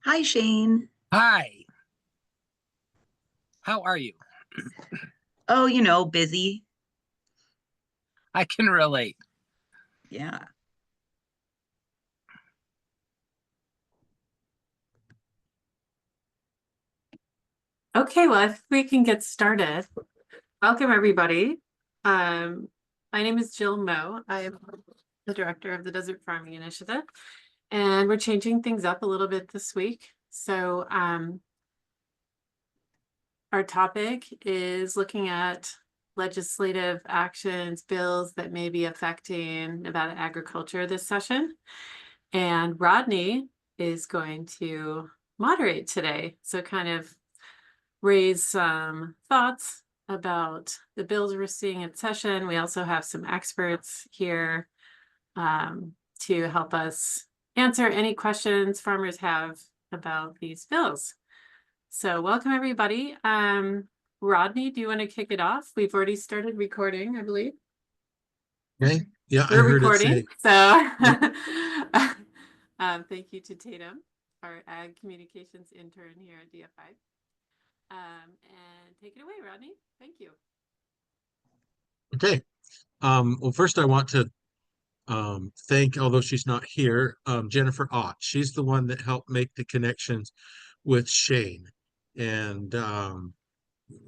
Hi, Shane. Hi, how are you? Oh, busy. I can relate. Yeah. Okay, well, I think we can get started. Welcome, everybody. My name is Jill Moe. I am the director of the Desert Farming Initiative, and we're changing things up a little bit this week. So our topic is looking at legislative actions, bills that may be affecting Nevada agriculture this session. And Rodney is going to moderate today. So kind of raise some thoughts about the bills we're seeing in session. We also have some experts here to help us answer any questions farmers have about these bills. So welcome, everybody. Rodney, do you want to kick it off? We've already started recording, I believe. Okay. Yeah, We're I heard recording. it say. So thank you to Tatum, our ag communications intern here at DFI. And take it away, Rodney. Thank you. Okay. Well, first I want to thank, although she's not here, Jennifer Ott. She's the one that helped make the connections with Shane. And of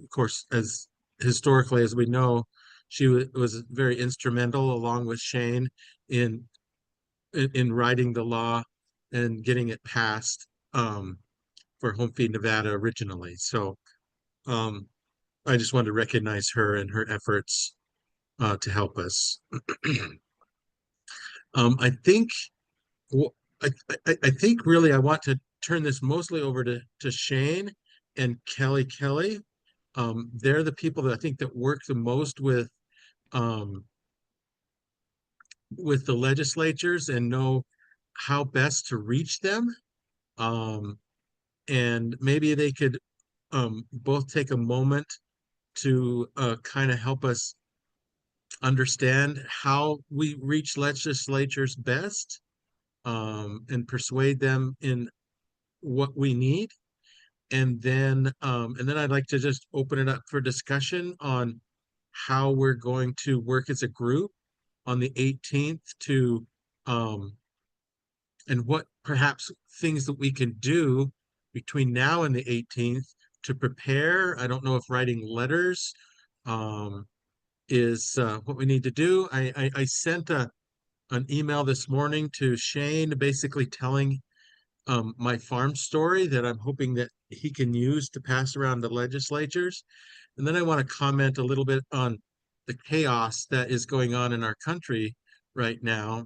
course, as historically as we know, she was very instrumental along with Shane in writing the law and getting it passed for Home Feed Nevada originally. So I just wanted to recognize her and her efforts to help us. I think I think really I want to turn this mostly over to Shane and Kelli Kelly. They're the people that I think that work the most um, with the legislatures and know how best to reach them. And maybe they could both take a moment to kind of help us understand how we reach legislatures best, and persuade them in what we need. And then I'd like to just open it up for discussion on how we're going to work as a group on the 18th to and what perhaps things that we can do between now and the 18th to prepare. I don't know if writing letters is what we need to do. I sent an email this morning to Shane, basically telling my farm story that I'm hoping that he can use to pass around the legislatures. And then I want to comment a little bit on the chaos that is going on in our country right now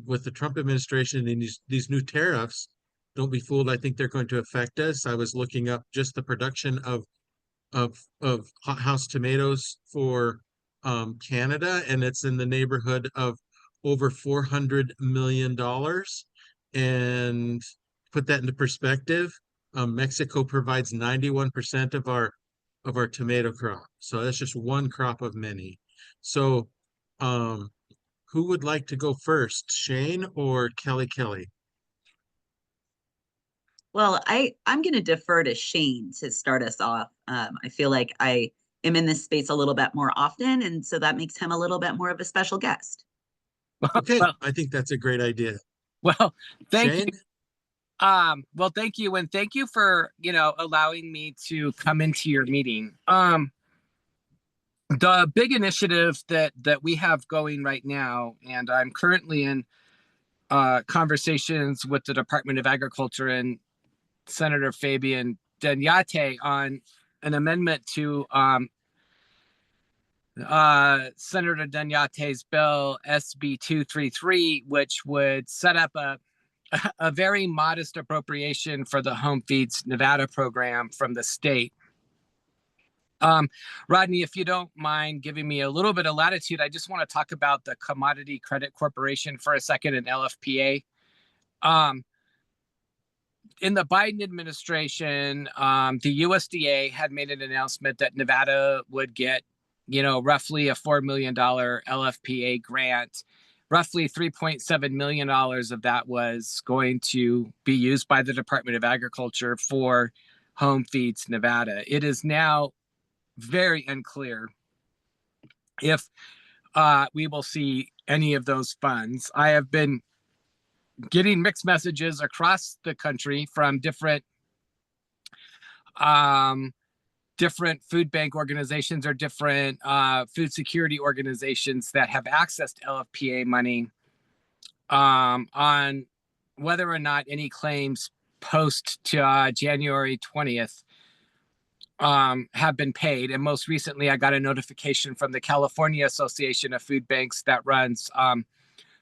with the Trump administration and these new tariffs. Don't be fooled. I think they're going to affect us. I was looking up just the production of hothouse tomatoes for Canada, and it's in the neighborhood of over $400 million. And put that into perspective, Mexico provides 91% of our tomato crop. So that's just one crop of many. So who would like to go first, Shane or Kelli Kelly? Well, I'm going to defer to Shane to start us off. I feel like I am in this space a little bit more often, and so that makes him a little bit more of a special guest. Okay, Well, I think that's a great idea. well, thank Shane? you. Well, thank you, and thank you for allowing me to come into your meeting. The big initiative that we have going right now, and I'm currently in conversations with the Department of Agriculture and Senator Fabian Denyate on an amendment to Senator Denyate's bill SB 233, which would set up a very modest appropriation for the Home Feeds Nevada program from the state. Rodney, if you don't mind giving me a little bit of latitude, I just want to talk about the Commodity Credit Corporation for a second and LFPA. In the Biden administration, the USDA had made an announcement that Nevada would get, roughly a $4 million LFPA grant roughly $3.7 million of that was going to be used by the Department of Agriculture for Home Feeds Nevada. It is now very unclear if we will see any of those funds. I have been getting mixed messages across the country from different food bank organizations or different food security organizations that have access to LFPA money on whether or not any claims post to January 20th have been paid. And most recently, I got a notification from the California Association of Food Banks that runs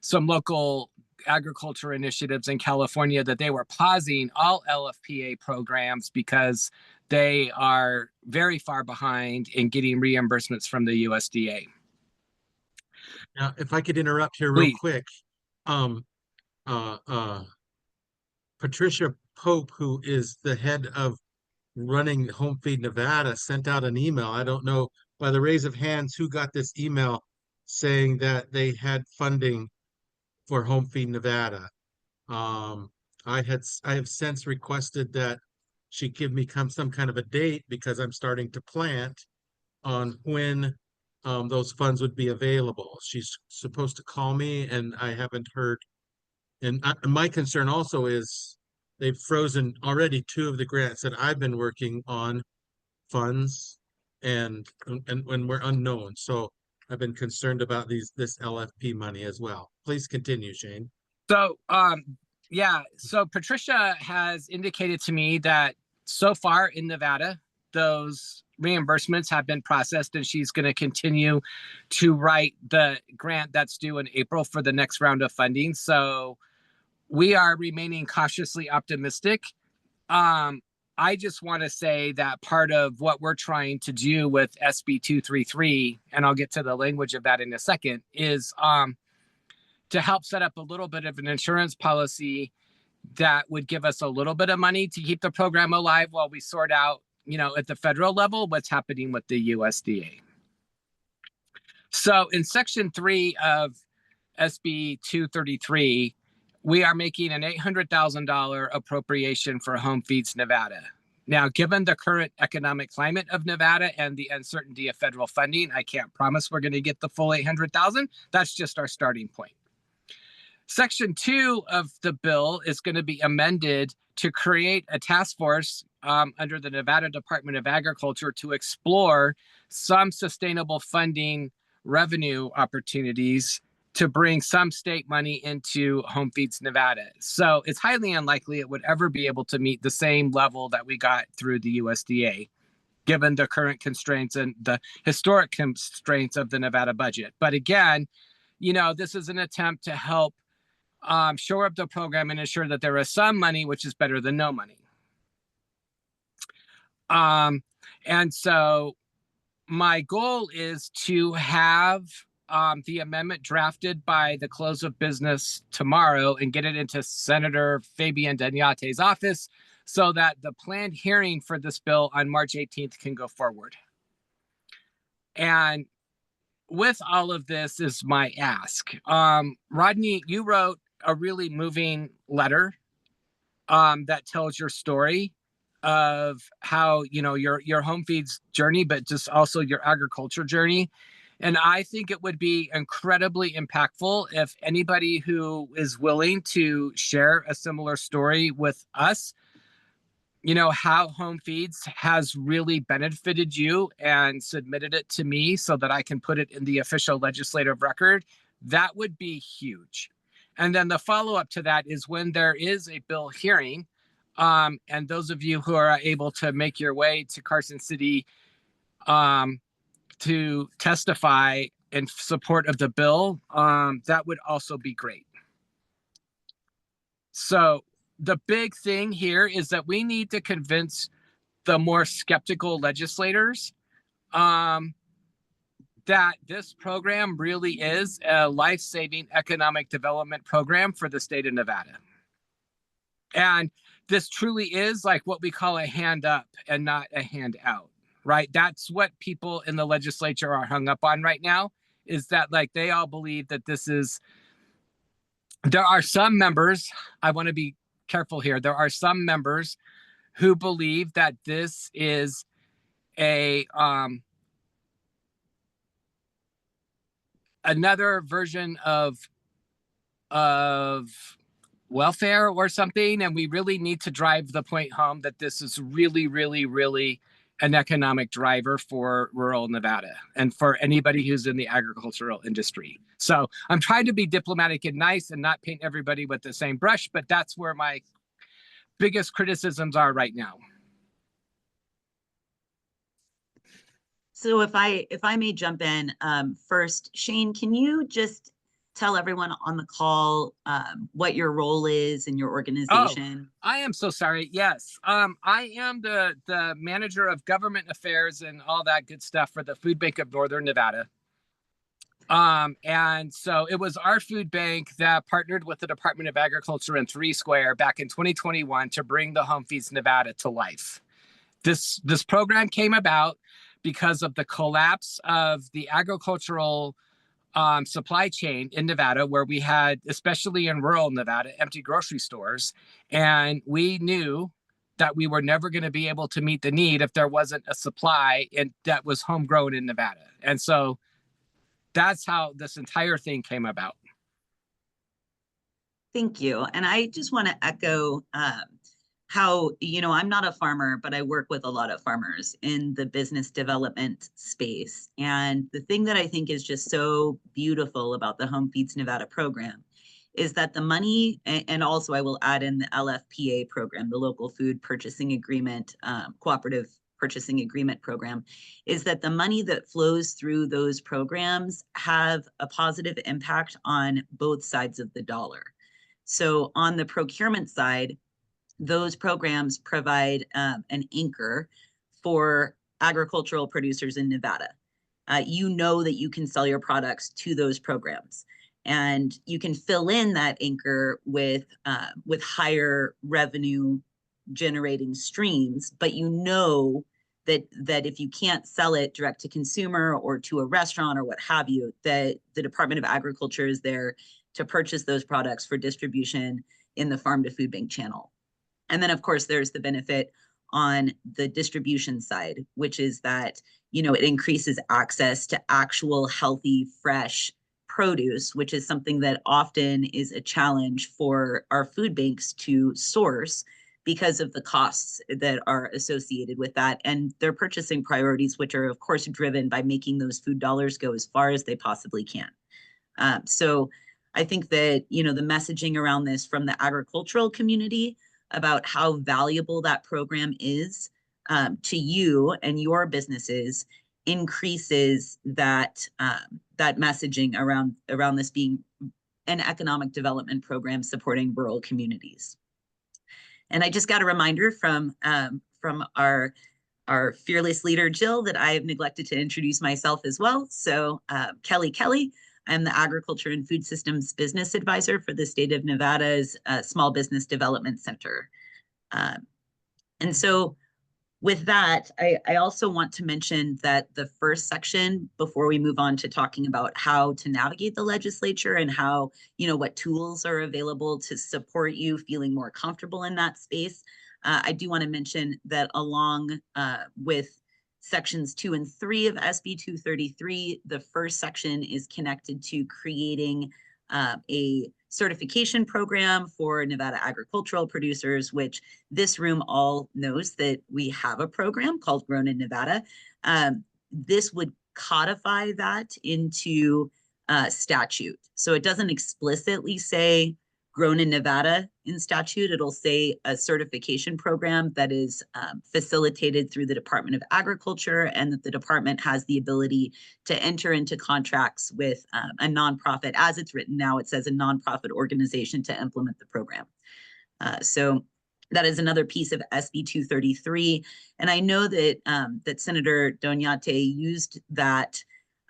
some local agriculture initiatives in California that they were pausing all LFPA programs because they are very far behind in getting reimbursements from the USDA. Now, if I could interrupt here real Please. quick, Patricia Pope, who is the head of running Home Feed Nevada, sent out an email. I don't know by the raise of hands who got this email saying that they had funding for Home Feed Nevada. I have since requested that she give me some kind of a date because I'm starting to plant on when those funds would be available. She's supposed to call me, and I haven't heard. And my concern also is they've frozen already 2 of the grants that I've been working on funds, and when we're unknown. So I've been concerned about this LFP money as well. Please continue, Shane. So yeah, so Patricia has indicated to me that so far in Nevada, those reimbursements have been processed, and she's going to continue to write the grant that's due in April for the next round of funding. So we are remaining cautiously optimistic. I just want to say that part of what we're trying to do with SB 233, and I'll get to the language of that in a second, is to help set up a little bit of an insurance policy that would give us a little bit of money to keep the program alive while we sort out, at the federal level, what's happening with the USDA. So in Section 3 of SB 233, we are making an $800,000 appropriation for Home Feeds Nevada. Now, given the current economic climate of Nevada and the uncertainty of federal funding, I can't promise we're going to get the full $800,000. That's just our starting point. Section 2 of the bill is going to be amended to create a task force under the Nevada Department of Agriculture to explore some sustainable funding revenue opportunities to bring some state money into Home Feeds Nevada. So it's highly unlikely it would ever be able to meet the same level that we got through the USDA, given the current constraints and the historic constraints of the Nevada budget. But again, this is an attempt to help shore up the program and ensure that there is some money, which is better than no money. And so my goal is to have the amendment drafted by the close of business tomorrow and get it into Senator Fabian Danyate's office so that the planned hearing for this bill on March 18th can go forward. And with all of this is my ask. Rodney, you wrote a really moving letter that tells your story of how, your home feeds journey, but just also your agriculture journey. And I think it would be incredibly impactful if anybody who is willing to share a similar story with us, how Home Feeds has really benefited you and submitted it to me so that I can put it in the official legislative record. That would be huge. And then the follow-up to that is when there is a bill hearing, and those of you who are able to make your way to Carson City to testify in support of the bill, that would also be great. So the big thing here is that we need to convince the more skeptical legislators that this program really is a life-saving economic development program for the state of Nevada. And this truly is like what we call a hand up and not a hand out, right? That's what people in the legislature are hung up on right now, is that like they all believe that this is There are some members, I want to be careful here. There are some members who believe that this is a another version of welfare or something, and we really need to drive the point home that this is really, really, really an economic driver for rural Nevada and for anybody who's in the agricultural industry. So I'm trying to be diplomatic and nice and not paint everybody with the same brush, but that's where my biggest criticisms are right now. So if I may jump in first, Shane, can you just tell everyone on the call what your role is in your organization? Oh, I am so sorry. Yes. I am the manager of government affairs and all that good stuff for the Food Bank of Northern Nevada. And so it was our food bank that partnered with the Department of Agriculture and Three Square back in 2021 to bring the Home Feeds Nevada to life. This program came about because of the collapse of the agricultural supply chain in Nevada, where we had, especially in rural Nevada, empty grocery stores. And we knew that we were never going to be able to meet the need if there wasn't a supply that was homegrown in Nevada. And so that's how this entire thing came about. Thank you. And I just want to echo how, I'm not a farmer, but I work with a lot of farmers in the business development space. And the thing that I think is just so beautiful about the Home Feeds Nevada program is that the money, and also I will add in the LFPA program, the Local Food Purchasing Agreement, Cooperative Purchasing Agreement program, is that the money that flows through those programs have a positive impact on both sides of the dollar. So on the procurement side, those programs provide an anchor for agricultural producers in Nevada. You know that you can sell your products to those programs, and you can fill in that anchor with higher revenue generating streams, but you know that if you can't sell it direct to consumer or to a restaurant or what have you, that the Department of Agriculture is there to purchase those products for distribution in the farm to food bank channel. And then of course there's the benefit on the distribution side, which is that, it increases access to actual healthy, fresh produce, which is something that often is a challenge for our food banks to source because of the costs that are associated with that and their purchasing priorities, which are of course driven by making those food dollars go as far as they possibly can. So I think that, the messaging around this from the agricultural community about how valuable that program is to you and your businesses increases that that messaging around this being an economic development program supporting rural communities. And I just got a reminder from our fearless leader, Jill, that I have neglected to introduce myself as well. So Kelli Kelly, I'm the Agriculture and Food Systems Business Advisor for the state of Nevada's Small Business Development Center. And so with that, I also want to mention that the first section, before we move on to talking about how to navigate the legislature and how, what tools are available to support you feeling more comfortable in that space, I do want to mention that along with sections 2 and 3 of SB 233, the first section is connected to creating a certification program for Nevada agricultural producers, which this room all knows that we have a program called Grown in Nevada. This would codify that into statute. So it doesn't explicitly say Grown in Nevada in statute. It'll say a certification program that is facilitated through the Department of Agriculture, and that the department has the ability to enter into contracts with a nonprofit. As it's written now, it says a nonprofit organization to implement the program. So that is another piece of SB 233. And I know that that Senator Doñate used that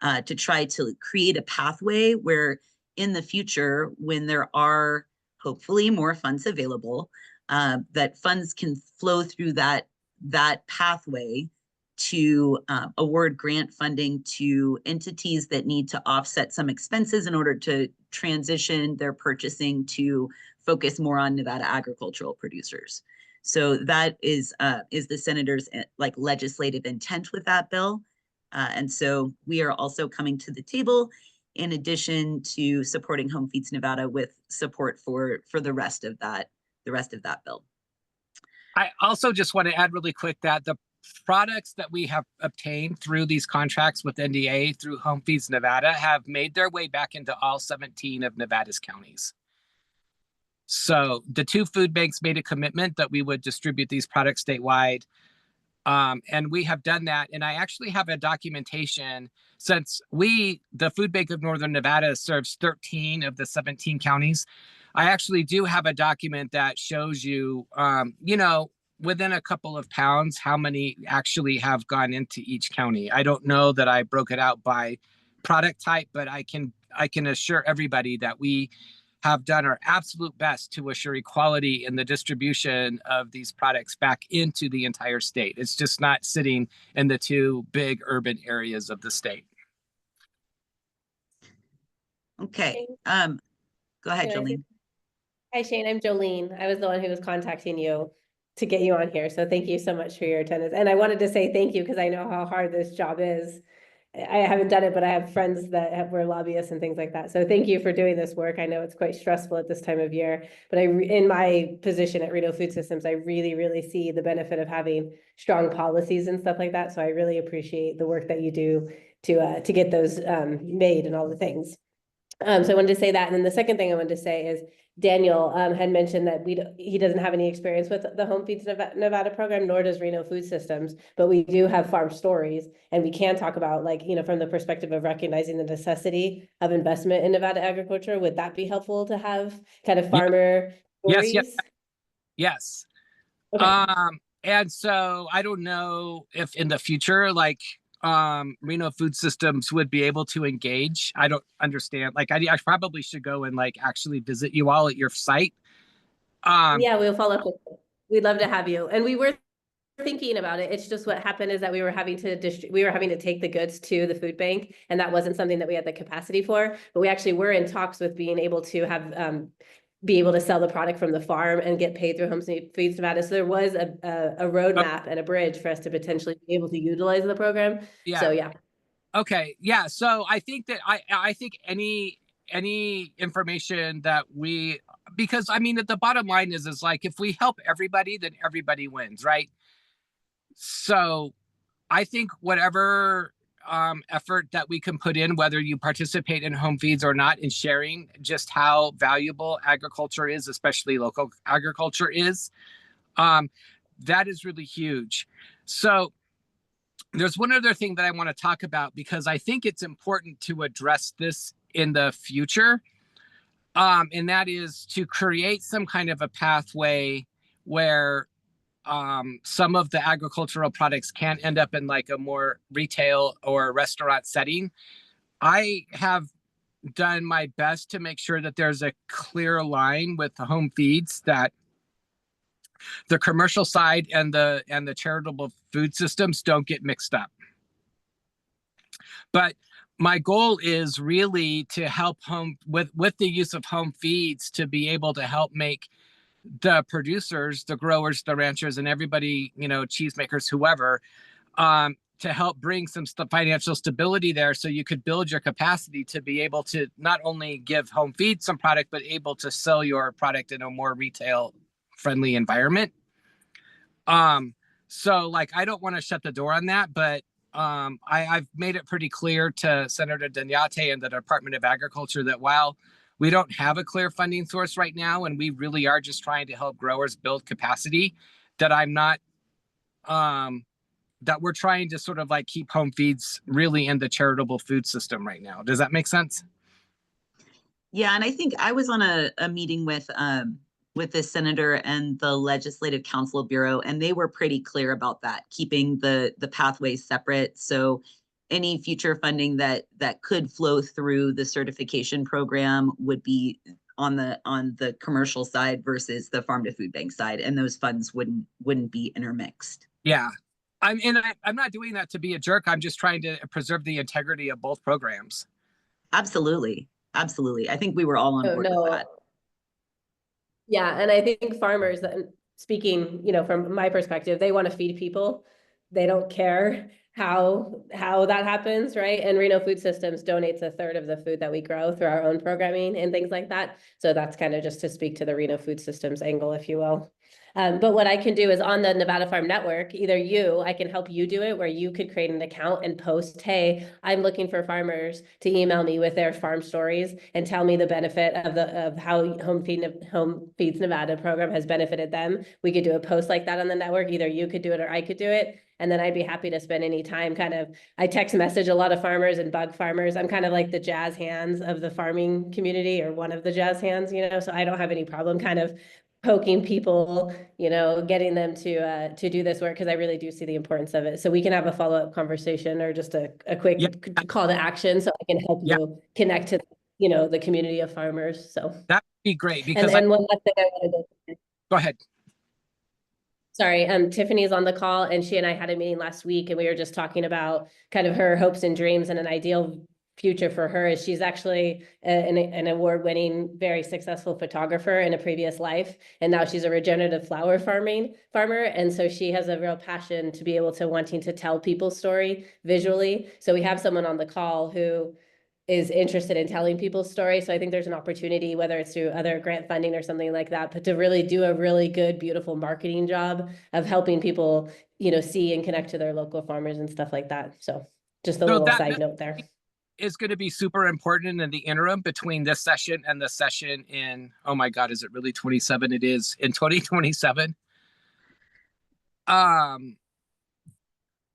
to try to create a pathway where in the future, when there are hopefully more funds available, that funds can flow through that pathway to award grant funding to entities that need to offset some expenses in order to transition their purchasing to focus more on Nevada agricultural producers. So that is the senator's like legislative intent with that bill. And so we are also coming to the table in addition to supporting Home Feeds Nevada with support for the rest of that bill. I also just want to add really quick that the products that we have obtained through these contracts with NDA through Home Feeds Nevada have made their way back into all 17 of Nevada's counties. So the 2 food banks made a commitment that we would distribute these products statewide. And we have done that. And I actually have a documentation since the Food Bank of Northern Nevada serves 13 of the 17 counties. I actually do have a document that shows you, within a couple of pounds, how many actually have gone into each county. I don't know that I broke it out by product type, but I can assure everybody that we have done our absolute best to assure equality in the distribution of these products back into the entire state. It's just not sitting in the 2 big urban areas of the state. Okay. Go ahead, Jolene. Hi, Shane. I'm Jolene. I was the one who was contacting you to get you on here. So thank you so much for your attendance. And I wanted to say thank you because I know how hard this job is. I haven't done it, but I have friends that were lobbyists and things like that. So thank you for doing this work. I know it's quite stressful at this time of year, but in my position at Reno Food Systems, I really, really see the benefit of having strong policies and stuff like that. So I really appreciate the work that you do to get those made and all the things. So I wanted to say that. And then the second thing I wanted to say is Daniel had mentioned that he doesn't have any experience with the Home Feeds Nevada program, nor does Reno Food Systems, but we do have farm stories, and we can talk about, like, from the perspective of recognizing the necessity of investment in Nevada agriculture. Would that be helpful to have kind of farmer stories? Yes. Okay. And so I don't know if in the future, like, Reno Food Systems would be able to engage. I don't understand. Like, I probably should go and like actually visit you all at your site. Yeah, we'll follow up with you. We'd love to have you. And we were thinking about it. It's just what happened is that we were having to take the goods to the food bank, and that wasn't something that we had the capacity for. But we actually were in talks with being able to have be able to sell the product from the farm and get paid through Home Feeds Nevada. So there was a roadmap and a bridge for us to potentially be able to utilize the program. Yeah. So yeah. Okay. Yeah. So I think that I think any information that because I mean, the bottom line is like, if we help everybody, then everybody wins, right? So I think whatever effort that we can put in, whether you participate in home feeds or not, in sharing just how valuable agriculture is, especially local agriculture is, that is really huge. So there's one other thing that I want to talk about, because I think it's important to address this in the future. And that is to create some kind of a pathway where some of the agricultural products can end up in like a more retail or restaurant setting. I have done my best to make sure that there's a clear line with the home feeds, that the commercial side and the charitable food systems don't get mixed up. But my goal is really to help with the use of home feeds, to be able to help make the producers, the growers, the ranchers, and everybody, cheesemakers, whoever, to help bring some financial stability there, so you could build your capacity to be able to not only give home feed some product, but able to sell your product in a more retail friendly environment. So like, I don't want to shut the door on that, but I've made it pretty clear to Senator Danyate and the Department of Agriculture that while we don't have a clear funding source right now, and we really are just trying to help growers build capacity, that I'm not, that we're trying to sort of like keep home feeds really in the charitable food system right now. Does that make sense? Yeah, and I think I was on a meeting with the senator and the Legislative Council Bureau, and they were pretty clear about that, keeping the pathways separate. So any future funding that could flow through the certification program would be on the commercial side versus the farm to food bank side, and those funds wouldn't be intermixed. Yeah. I'm not doing that to be a jerk. I'm just trying to preserve the integrity of both programs. Absolutely. Absolutely. I think we were all on Oh, board with no. that. Yeah, and I think farmers, speaking, from my perspective, they want to feed people. They don't care how that happens, right? And Reno Food Systems donates a third of the food that we grow through our own programming and things like that. So that's kind of just to speak to the Reno Food Systems angle, if you will. But what I can do is on the Nevada Farm Network, I can help you do it, where you could create an account and post, hey, I'm looking for farmers to email me with their farm stories and tell me the benefit of how Home Feeds Nevada program has benefited them. We could do a post like that on the network. Either you could do it or I could do it. And then I'd be happy to spend any time I text message a lot of farmers and bug farmers. I'm kind of like the jazz hands of the farming community, or one of the jazz hands, so I don't have any problem kind of poking people, getting them to do this work, because I really do see the importance of it. So we can have a follow-up conversation, or just a quick call to action, so I can help you connect to, the community of farmers. So that'd be great, because and one last thing I wanted to go ahead. Sorry, Tiffany's on the call, and she and I had a meeting last week, and we were just talking about kind of her hopes and dreams, and an ideal future for her is she's actually an award-winning, very successful photographer in a previous life, and now she's a regenerative flower farmer, and so she has a real passion to be able to wanting to tell people's story visually. So we have someone on the call who is interested in telling people's stories. So I think there's an opportunity, whether it's through other grant funding or something like that, but to really do a really good, beautiful marketing job of helping people, see and connect to their local farmers and stuff like that. So just a little side note there. Is going to be super important in the interim between this session and the session in, oh my God, is it really 27? It is in 2027.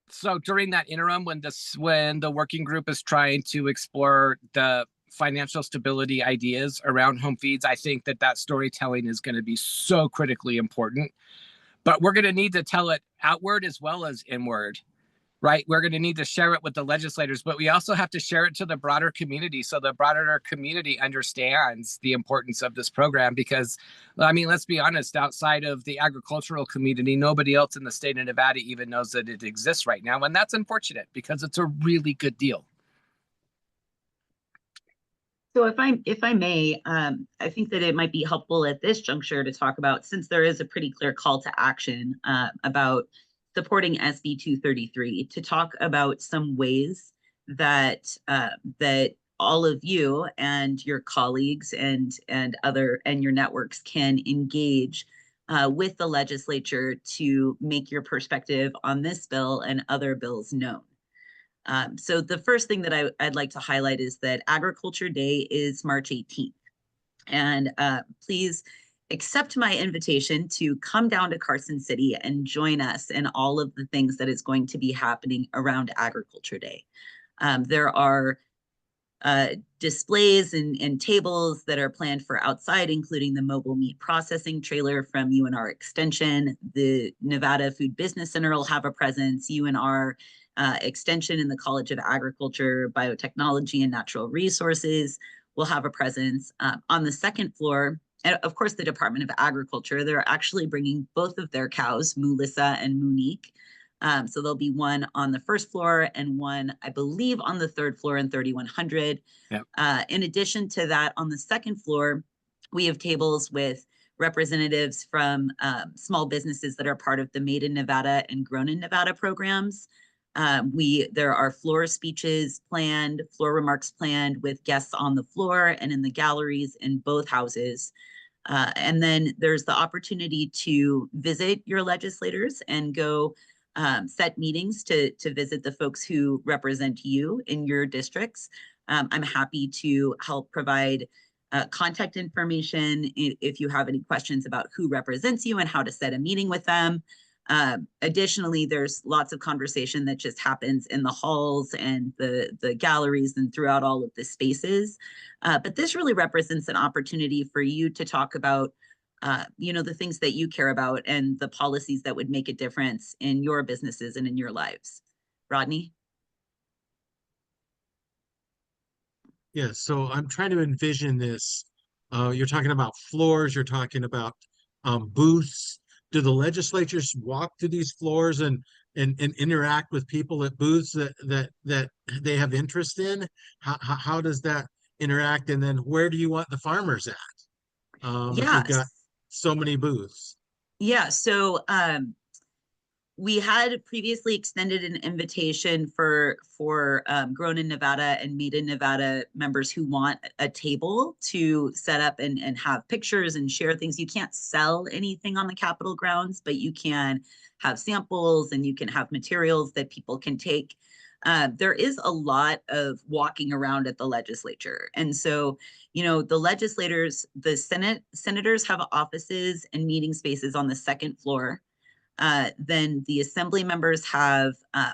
So during that interim, when the working group is trying to explore the financial stability ideas around home feeds, I think that storytelling is going to be so critically important. But we're going to need to tell it outward as well as inward, right? We're going to need to share it with the legislators, but we also have to share it to the broader community, so the broader community understands the importance of this program. Because, I mean, let's be honest, outside of the agricultural community, nobody else in the state of Nevada even knows that it exists right now. And that's unfortunate, because it's a really good deal. So if I may, I think that it might be helpful at this juncture to talk about, since there is a pretty clear call to action about supporting SB 233, to talk about some ways that that all of you and your colleagues and your networks can engage with the legislature to make your perspective on this bill and other bills known. So the first thing that I'd like to highlight is that Agriculture Day is March 18th. And please accept my invitation to come down to Carson City and join us in all of the things that is going to be happening around Agriculture Day. There are displays and tables that are planned for outside, including the mobile meat processing trailer from UNR Extension. The Nevada Food Business Center will have a presence. UNR Extension in the College of Agriculture, Biotechnology, and Natural Resources will have a presence. On the second floor, and of course, the Department of Agriculture, they're actually bringing both of their cows, Melissa and Monique. So there'll be one on the first floor and one, I believe, on the third floor in 3100. Yep. In addition to that, on the second floor, we have tables with representatives from small businesses that are part of the Made in Nevada and Grown in Nevada programs. There are floor speeches planned, floor remarks planned with guests on the floor and in the galleries in both houses. And then there's the opportunity to visit your legislators and go set meetings to visit the folks who represent you in your districts. I'm happy to help provide contact information if you have any questions about who represents you and how to set a meeting with them. Additionally, there's lots of conversation that just happens in the halls and the galleries and throughout all of the spaces. But this really represents an opportunity for you to talk about the things that you care about and the policies that would make a difference in your businesses and in your lives. Rodney? Yeah, so I'm trying to envision this. You're talking about floors, you're talking about booths. Do the legislatures walk to these floors and and interact with people at booths that they have interest in? How does that interact? And then where do you want the farmers at? If you've got Yes. so many booths. Yeah. So we had previously extended an invitation for Grown in Nevada and Made in Nevada members who want a table to set up and have pictures and share things. You can't sell anything on the Capitol grounds, but you can have samples and you can have materials that people can take. There is a lot of walking around at the legislature. And so, you know, the legislators, the senators have offices and meeting spaces on the second floor. Then the assembly members have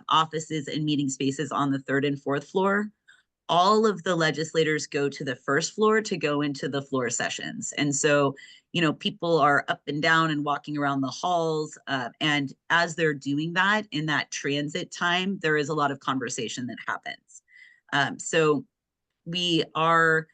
offices and meeting spaces on the third and fourth floor. All of the legislators go to the first floor to go into the floor sessions. And so, you know, people are up and down and walking around the halls. And as they're doing that in that transit time, there is a lot of conversation that happens. So we are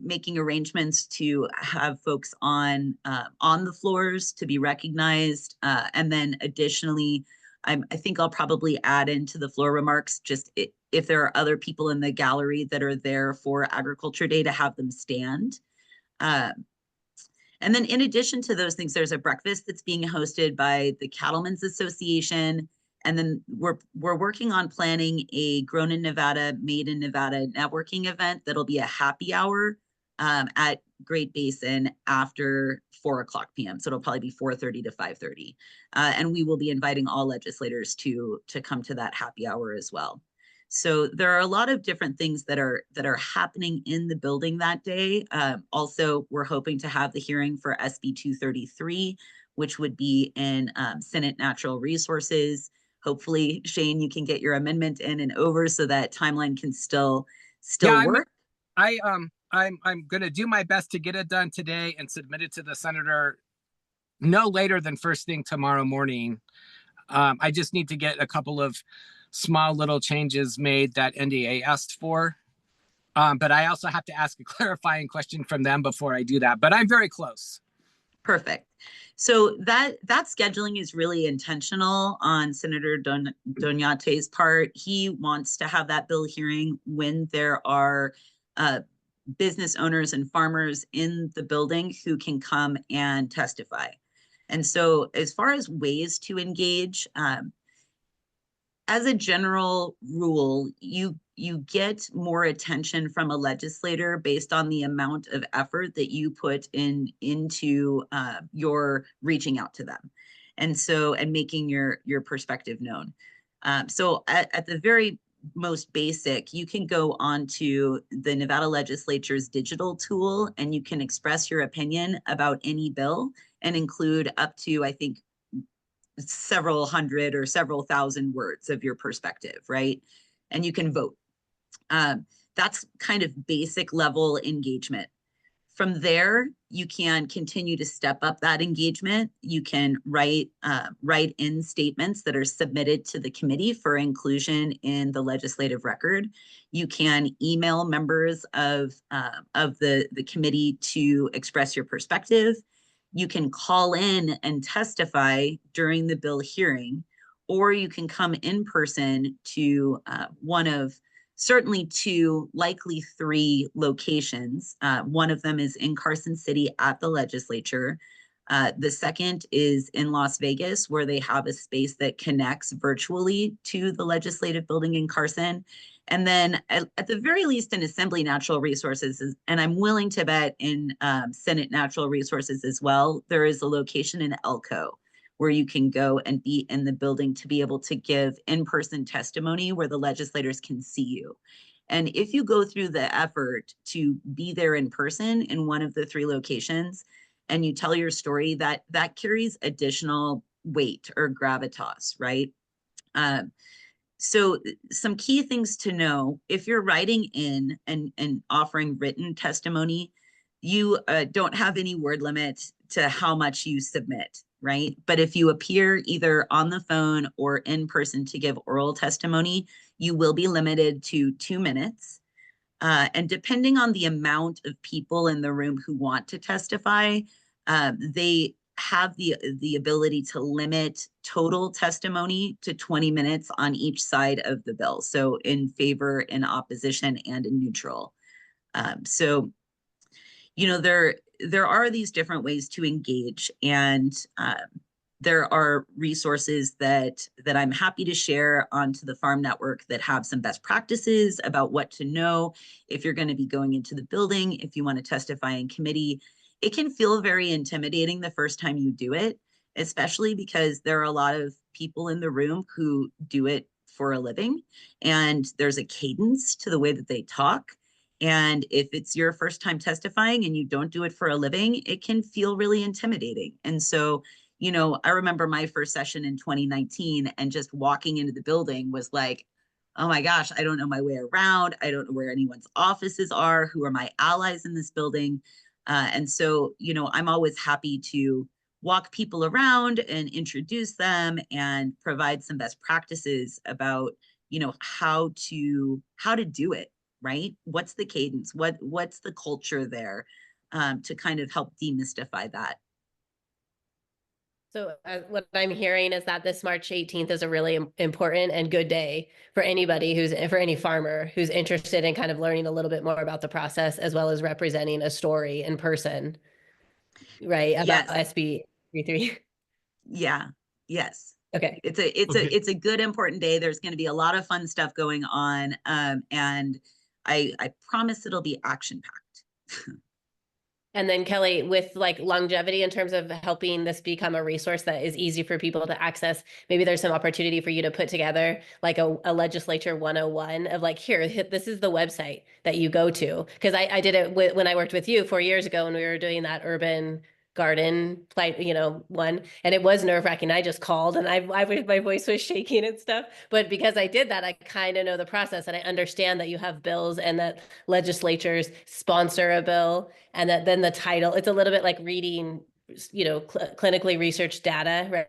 making arrangements to have folks on the floors to be recognized. And then additionally, I think I'll probably add into the floor remarks, just if there are other people in the gallery that are there for Agriculture Day, to have them stand. And then in addition to those things, there's a breakfast that's being hosted by the Cattlemen's Association. And then we're working on planning a Grown in Nevada, Made in Nevada networking event that'll be a happy hour at Great Basin after 4:00 p.m. So it'll probably be 4:30 to 5:30. And we will be inviting all legislators to come to that happy hour as well. So there are a lot of different things that are happening in the building that day. Also, we're hoping to have the hearing for SB 233, which would be in Senate Natural Resources. Hopefully, Shane, you can get your amendment in and over so that timeline can still work. I'm going to do my best to get it done today and submit it to the senator no later than first thing tomorrow morning. I just need to get a couple of small little changes made that NDA asked for. But I also have to ask a clarifying question from them before I do that. But I'm very close. Perfect. So that scheduling is really intentional on Senator Donyate's part. He wants to have that bill hearing when there are business owners and farmers in the building who can come and testify. And so as far as ways to engage, as a general rule, you get more attention from a legislator based on the amount of effort that you put into your reaching out to them, and making your perspective known. So at the very most basic, you can go onto the Nevada Legislature's digital tool and you can express your opinion about any bill and include up to, I think, several hundred or several thousand words of your perspective, right? And you can vote. That's kind of basic level engagement. From there, you can continue to step up that engagement. You can write in statements that are submitted to the committee for inclusion in the legislative record. You can email members of the committee to express your perspective. You can call in and testify during the bill hearing, or you can come in person to one of certainly two, likely three locations. One of them is in Carson City at the legislature. The second is in Las Vegas, where they have a space that connects virtually to the legislative building in Carson. And then at the very least in Assembly Natural Resources, and I'm willing to bet in Senate Natural Resources as well, there is a location in Elko where you can go and be in the building to be able to give in-person testimony where the legislators can see you. And if you go through the effort to be there in person in one of the three locations and you tell your story, that carries additional weight or gravitas, right? So some key things to know: if you're writing in and offering written testimony, you don't have any word limit to how much you submit, right? But if you appear either on the phone or in person to give oral testimony, you will be limited to 2 minutes. And depending on the amount of people in the room who want to testify, they have the ability to limit total testimony to 20 minutes on each side of the bill. So in favor, in opposition, and in neutral. So, there are these different ways to engage, and there are resources that I'm happy to share onto the Farm Network that have some best practices about what to know if you're going to be going into the building, if you want to testify in committee. It can feel very intimidating the first time you do it, especially because there are a lot of people in the room who do it for a living, and there's a cadence to the way that they talk. And if it's your first time testifying and you don't do it for a living, it can feel really intimidating. And so, I remember my first session in 2019, and just walking into the building was like, oh my gosh, I don't know my way around. I don't know where anyone's offices are. Who are my allies in this building? And so, I'm always happy to walk people around and introduce them and provide some best practices about, how to do it, right? What's the cadence? What's the culture there, to kind of help demystify that. So what I'm hearing is that this March 18th is a really important and good day for anybody for any farmer who's interested in kind of learning a little bit more about the process, as well as representing a story in person, right? About Yes. SB 33. Yeah. Yes. Okay. It's a good, important day. There's going to be a lot of fun stuff going on. And I promise it'll be action packed. And then Kelly, with like longevity in terms of helping this become a resource that is easy for people to access, maybe there's some opportunity for you to put together like a Legislature 101 of like, here, this is the website that you go to. Because I did it when I worked with you 4 years ago, when we were doing that urban garden one, and it was nerve-wracking. I just called, and my voice was shaking and stuff, but because I did that, I kind of know the process, and I understand that you have bills and that legislatures sponsor a bill, and that then the title, it's a little bit like reading clinically researched data, right?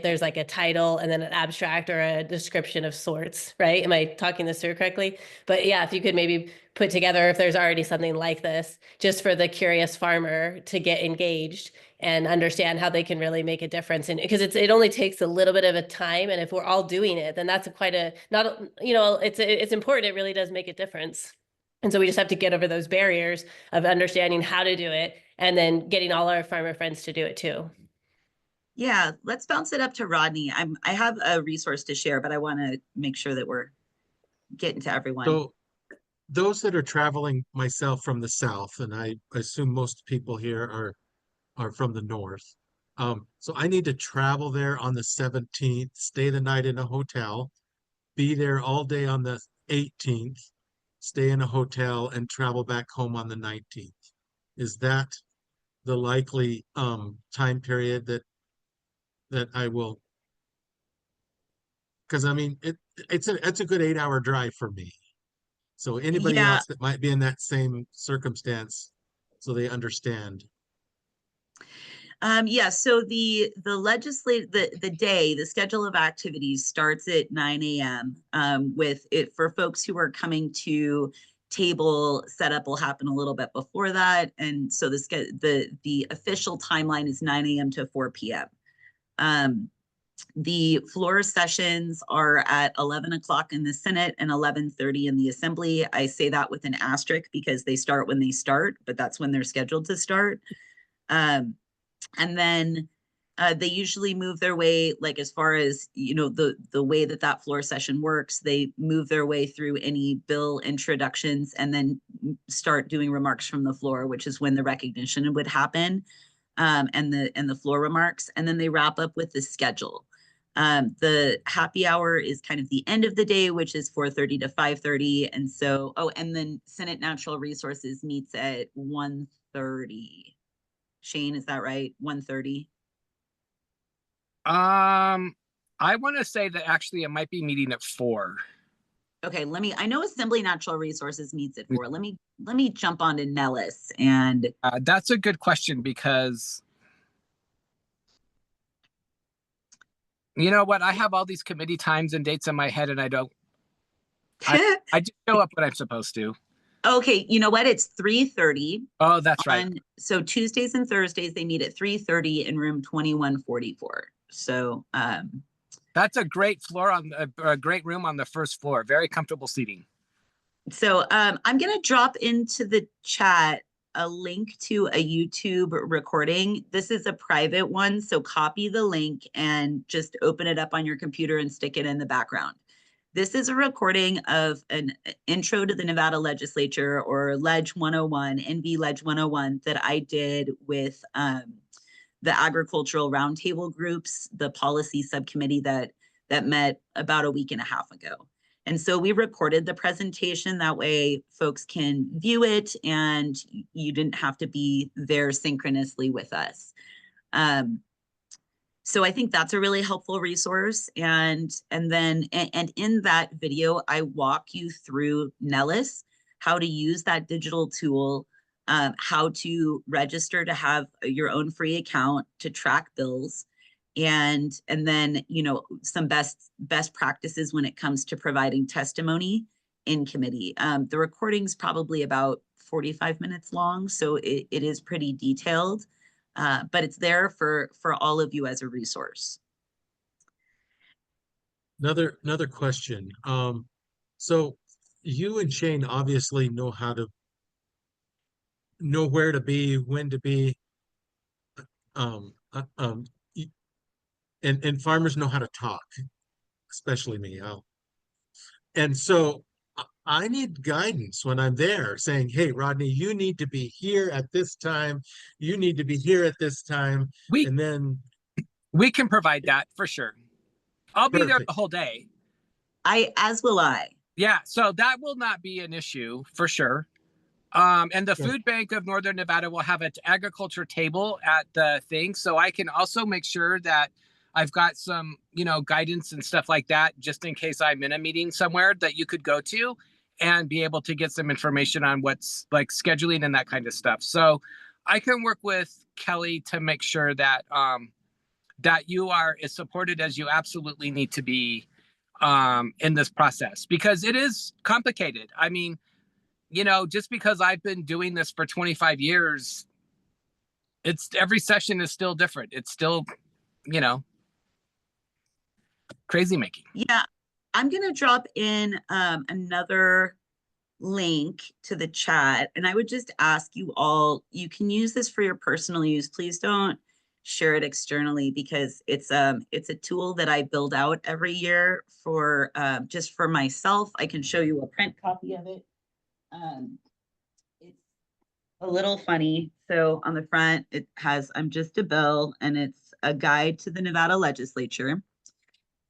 There's like a title and then an abstract or a description of sorts, right? Am I talking this through correctly? But yeah, if you could maybe put together, if there's already something like this, just for the curious farmer to get engaged and understand how they can really make a difference. And because it only takes a little bit of a time, and if we're all doing it, then that's it's important. It really does make a difference. And so we just have to get over those barriers of understanding how to do it, and then getting all our farmer friends to do it too. Yeah, let's bounce it up to Rodney. I have a resource to share, but I want to make sure that we're getting to everyone. So those that are traveling, myself from the South, and I assume most people here are from the North. So I need to travel there on the 17th, stay the night in a hotel, be there all day on the 18th, stay in a hotel, and travel back home on the 19th. Is that the likely time period that I will? Because I mean, it's a good 8-hour drive for me. So anybody Yeah, else that might be in that same circumstance, so they understand. yeah. So the schedule of activities starts at 9 a.m. With it for folks who are coming to table setup will happen a little bit before that, and so the official timeline is 9 a.m. to 4 p.m. The floor sessions are at 11 o'clock in the Senate and 11:30 in the Assembly. I say that with an asterisk because they start when they start, but that's when they're scheduled to start. And then they usually move their way, like as far as, the way that floor session works, they move their way through any bill introductions and then start doing remarks from the floor, which is when the recognition would happen, and the floor remarks. And then they wrap up with the schedule. The happy hour is kind of the end of the day, which is 4:30 to 5:30. And so, and then Senate Natural Resources meets at 1:30. Shane, is that right? 1:30? I want to say that actually it might be meeting at 4. Okay, I know Assembly Natural Resources meets at 4. Let me jump on to Nellis, and that's a good question, because you know what? I have all these committee times and dates in my head, and I just show up when I'm supposed to. Okay, you know what? It's 3:30 Oh, that's right. on, so Tuesdays and Thursdays, they meet at 3:30 in room 2144. So, That's a great floor on a great room on the first floor. Very comfortable seating. I'm gonna drop into the chat a link to a YouTube recording. This is a private one, so copy the link and just open it up on your computer and stick it in the background. This is a recording of an intro to the Nevada Legislature, or Leg 101, NV Leg 101, that I did with the agricultural roundtable groups, the policy subcommittee that met about a week and a half ago. And so we recorded the presentation, that way folks can view it and you didn't have to be there synchronously with us. So I think that's a really helpful resource. And in that video, I walk you through Nellis, how to use that digital tool, how to register to have your own free account to track bills, and then, you know, some best practices when it comes to providing testimony in committee. The recording's probably about 45 minutes long, so it is pretty detailed, but it's there for all of you as a resource. Another question. So you and Shane obviously know where to be, when to be. And farmers know how to talk, especially me. And so I need guidance when I'm there, saying, hey, Rodney, you need to be here at this time. You need to be here at this time. And then we can provide that for sure. I'll be there the whole day. As will I. Yeah, so that will not be an issue for sure. And the Food Bank of Northern Nevada will have an agriculture table at the thing. So I can also make sure that I've got some, you know, guidance and stuff like that, just in case I'm in a meeting somewhere that you could go to and be able to get some information on what's like scheduling and that kind of stuff. So I can work with Kelly to make sure that that you are as supported as you absolutely need to be in this process, because it is complicated. I mean, you know, just because I've been doing this for 25 years, it's every session is still different. It's still, you know, crazy making. Yeah, I'm going to drop in another link to the chat, and I would just ask you all, you can use this for your personal use. Please don't share it externally, because it's a tool that I build out every year for just for myself. I can show you a print copy of it. It's a little funny. So on the front, it has I'm just a bill, and it's a guide to the Nevada Legislature.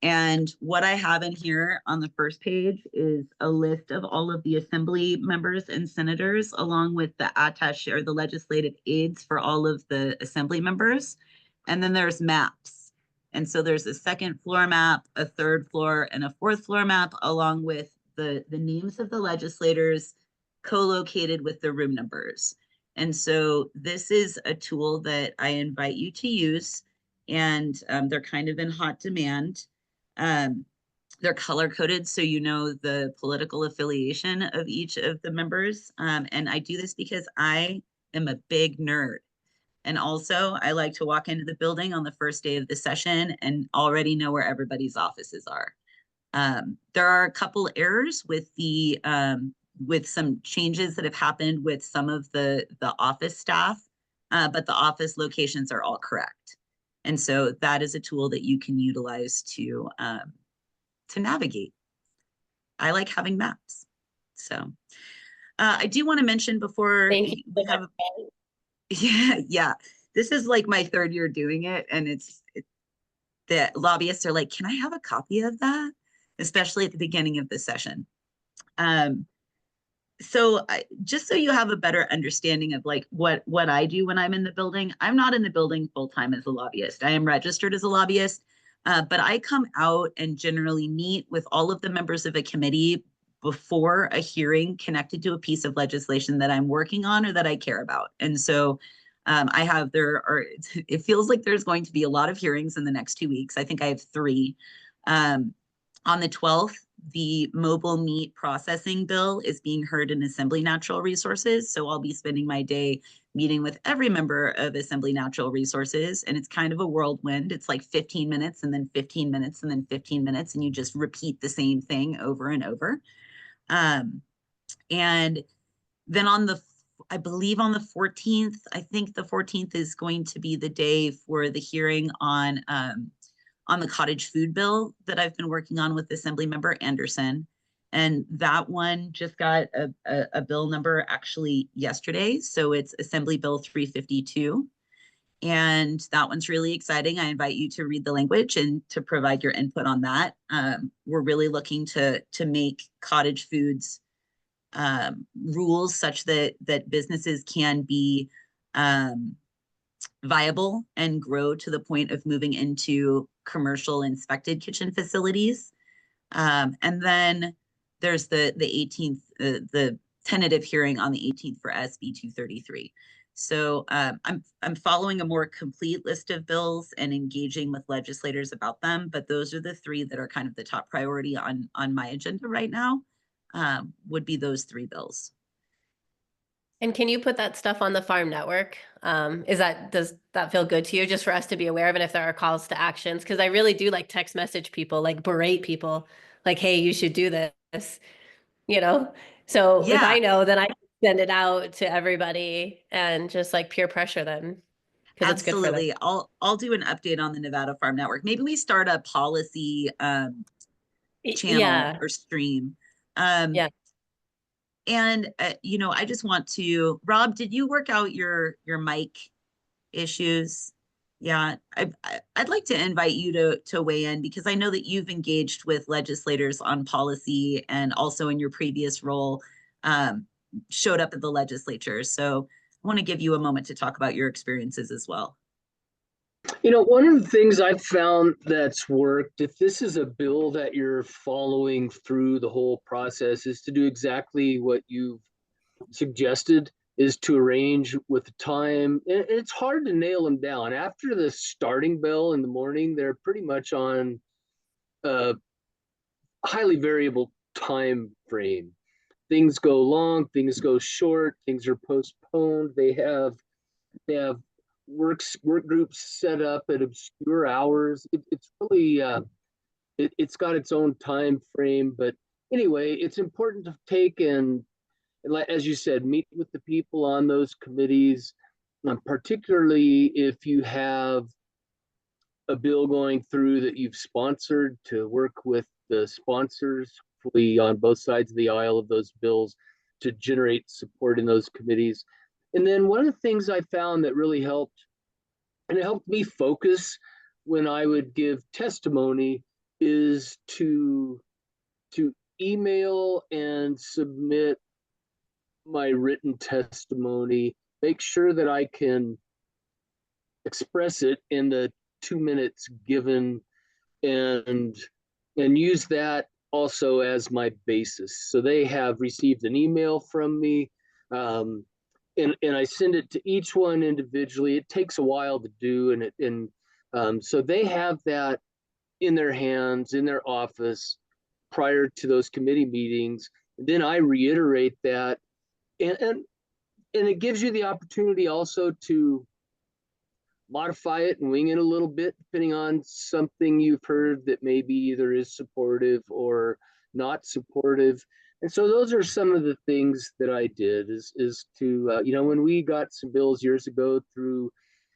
And what I have in here on the first page is a list of all of the assembly members and senators, along with the attaché, or the legislative aides for all of the assembly members. And then there's maps. And so there's a second floor map, a third floor, and a fourth floor map, along with the names of the legislators co-located with the room numbers. And so this is a tool that I invite you to use, and they're kind of in hot demand. They're color coded, so you know the political affiliation of each of the members. And I do this because I am a big nerd. And also I like to walk into the building on the first day of the session and already know where everybody's offices are. There are a couple errors with the with some changes that have happened with some of the office staff, but the office locations are all correct. And so that is a tool that you can utilize to navigate. I like having maps. So I do want to mention before we have, yeah, this is like my third year doing it, and the lobbyists are like, can I have a copy of that? Especially at the beginning of the session. So just so you have a better understanding of like what I do when I'm in the building, I'm not in the building full time as a lobbyist. I am registered as a lobbyist, but I come out and generally meet with all of the members of a committee before a hearing connected to a piece of legislation that I'm working on or that I care about. And so it feels like there's going to be a lot of hearings in the next 2 weeks. I think I have 3. On the 12th, the mobile meat processing bill is being heard in Assembly Natural Resources. So I'll be spending my day meeting with every member of Assembly Natural Resources. And it's kind of a whirlwind. It's like 15 minutes and then 15 minutes and then 15 minutes. And you just repeat the same thing over and over. And then I believe on the 14th, I think the 14th is going to be the day for the hearing on the cottage food bill that I've been working on with Assembly Member Anderson. And that one just got a bill number actually yesterday. So it's Assembly Bill 352. And that one's really exciting. I invite you to read the language and to provide your input on that. We're really looking to make cottage foods rules such that businesses can be viable and grow to the point of moving into commercial inspected kitchen facilities. And then there's the 18th, the tentative hearing on the 18th for SB 233. So I'm following a more complete list of bills and engaging with legislators about them, but those are the three that are kind of the top priority on my agenda right now, would be those three bills. And can you put that stuff on the Farm Network? Does that feel good to you, just for us to be aware of, and if there are calls to actions? Because I really do like text message people, like berate people, like, hey, you should do this, you know? So if I know, then I can send it out to everybody and just like peer pressure them. Absolutely. I'll do an update on the Nevada Farm Network. Maybe we start a policy channel or stream. Yeah. And, I just want to, Rob, did you work out your mic issues? Yeah, I'd like to invite you to weigh in, because I know that you've engaged with legislators on policy and also in your previous role showed up at the legislature. So I want to give you a moment to talk about your experiences as well. One of the things I've found that's worked, if this is a bill that you're following through the whole process, is to do exactly what you've suggested, is to arrange with the time. It's hard to nail them down. After the starting bell in the morning, they're pretty much on a highly variable time frame. Things go long, things go short, things are postponed. They have work groups set up at obscure hours. It's really it's got its own time frame, but anyway, it's important to take and as you said, meet with the people on those committees, particularly if you have a bill going through that you've sponsored, to work with the sponsors on both sides of the aisle of those bills to generate support in those committees. And then one of the things I found that really helped, and it helped me focus when I would give testimony, is to email and submit my written testimony, make sure that I can express it in the 2 minutes given, and use that also as my basis. So they have received an email from me, and I send it to each one individually. It takes a while to do, so they have that in their hands, in their office, prior to those committee meetings. And then I reiterate that, and it gives you the opportunity also to modify it and wing it a little bit, depending on something you've heard that maybe either is supportive or not supportive. And so those are some of the things that I did, is to, when we got some bills years ago through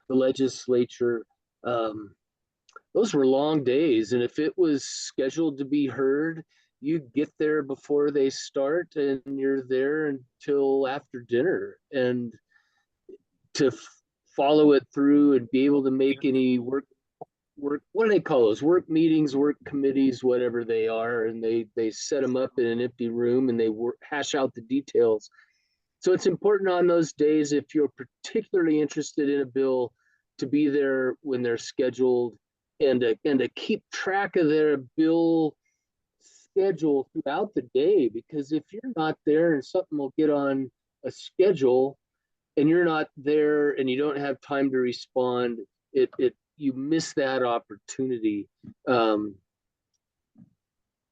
the legislature, those were long days. And if it was scheduled to be heard, you get there before they start and you're there until after dinner. And to follow it through and be able to make any work, what do they call those? Work meetings, work committees, whatever they are. And they set them up in an empty room and they hash out the details. So it's important on those days, if you're particularly interested in a bill, to be there when they're scheduled, and to keep track of their bill schedule throughout the day. Because if you're not there and something will get on a schedule and you're not there and you don't have time to respond, you miss that opportunity.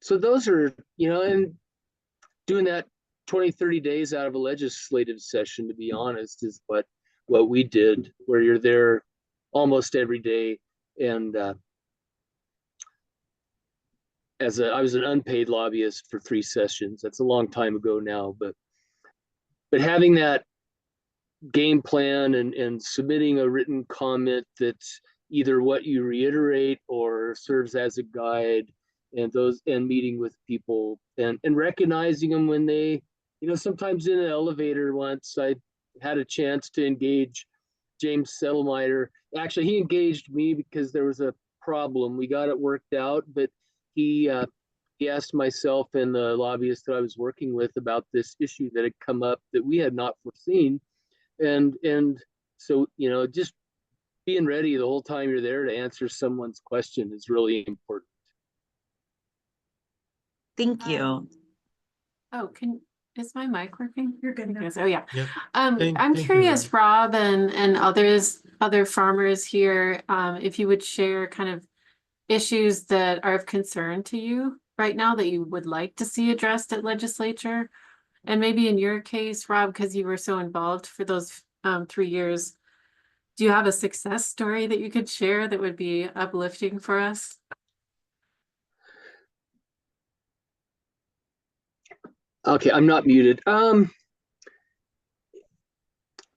so those are, and doing that 20, 30 days out of a legislative session, to be honest, is what we did, where you're there almost every day. And I was an unpaid lobbyist for 3 sessions. That's a long time ago now, but having that game plan and submitting a written comment that's either what you reiterate or serves as a guide, and meeting with people and recognizing them when they, sometimes in an elevator. Once I had a chance to engage James Settlemyer. Actually, he engaged me because there was a problem. We got it worked out, but he asked myself and the lobbyist that I was working with about this issue that had come up that we had not foreseen. And so, just being ready the whole time you're there to answer someone's question is really important. Thank you. Oh, is my mic working? You're good now. Oh yeah. Yeah. I'm Thank you, curious, Rob, and other farmers here, if you would share kind of issues that are of concern to you right now that you would like to see addressed at legislature. And maybe in your case, Rob, because you were so involved for those 3 years, do you have a success story that you could share that would be uplifting for us? Okay, I'm not muted. I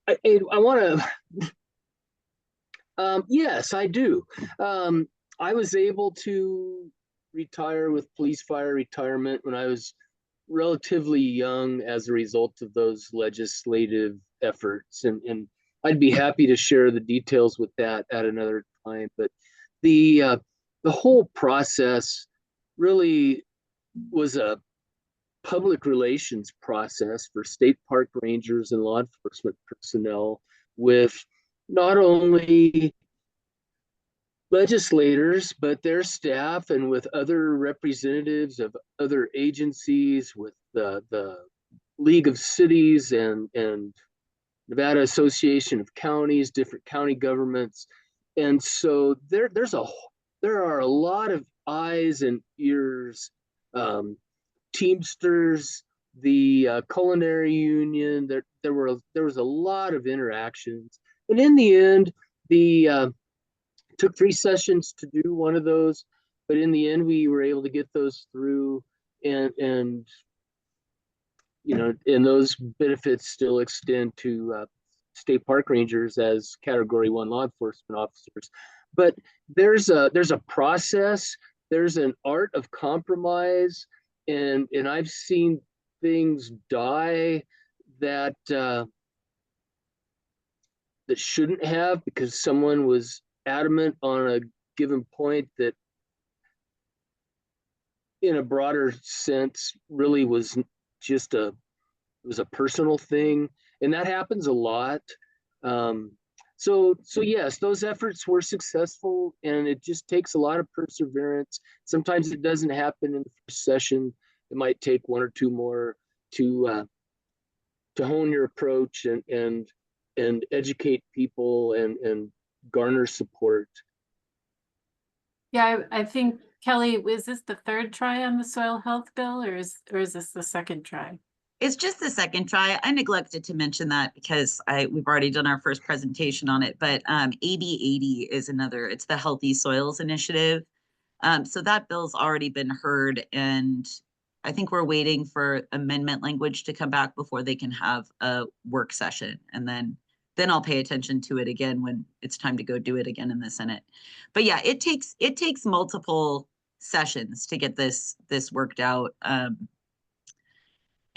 want to. Yes, I do. I was able to retire with police fire retirement when I was relatively young as a result of those legislative efforts, and I'd be happy to share the details with that at another time. But the whole process really was a public relations process for state park rangers and law enforcement personnel, with not only legislators, but their staff, and with other representatives of other agencies, with the League of Cities and Nevada Association of Counties, different county governments. And so there are a lot of eyes and ears, Teamsters, the culinary union. There was a lot of interactions, and in the end, took 3 sessions to do one of those, but in the end, we were able to get those through, and and those benefits still extend to state park rangers as Category 1 law enforcement officers. But there's a process, there's an art of compromise, and I've seen things die that that shouldn't have, because someone was adamant on a given point that in a broader sense really was just a personal thing, and that happens a lot. So yes, those efforts were successful, and it just takes a lot of perseverance. Sometimes it doesn't happen in the first session. It might take 1 or 2 more to hone your approach and educate people and garner support. Yeah, I think, Kelly, is this the 3rd try on the soil health bill, or is this the 2nd try? It's just the 2nd try. I neglected to mention that because we've already done our first presentation on it, but AB 80 is another. It's the Healthy Soils Initiative. So that bill's already been heard, and I think we're waiting for amendment language to come back before they can have a work session, and then I'll pay attention to it again when it's time to go do it again in the Senate. But yeah, it takes multiple sessions to get this worked out.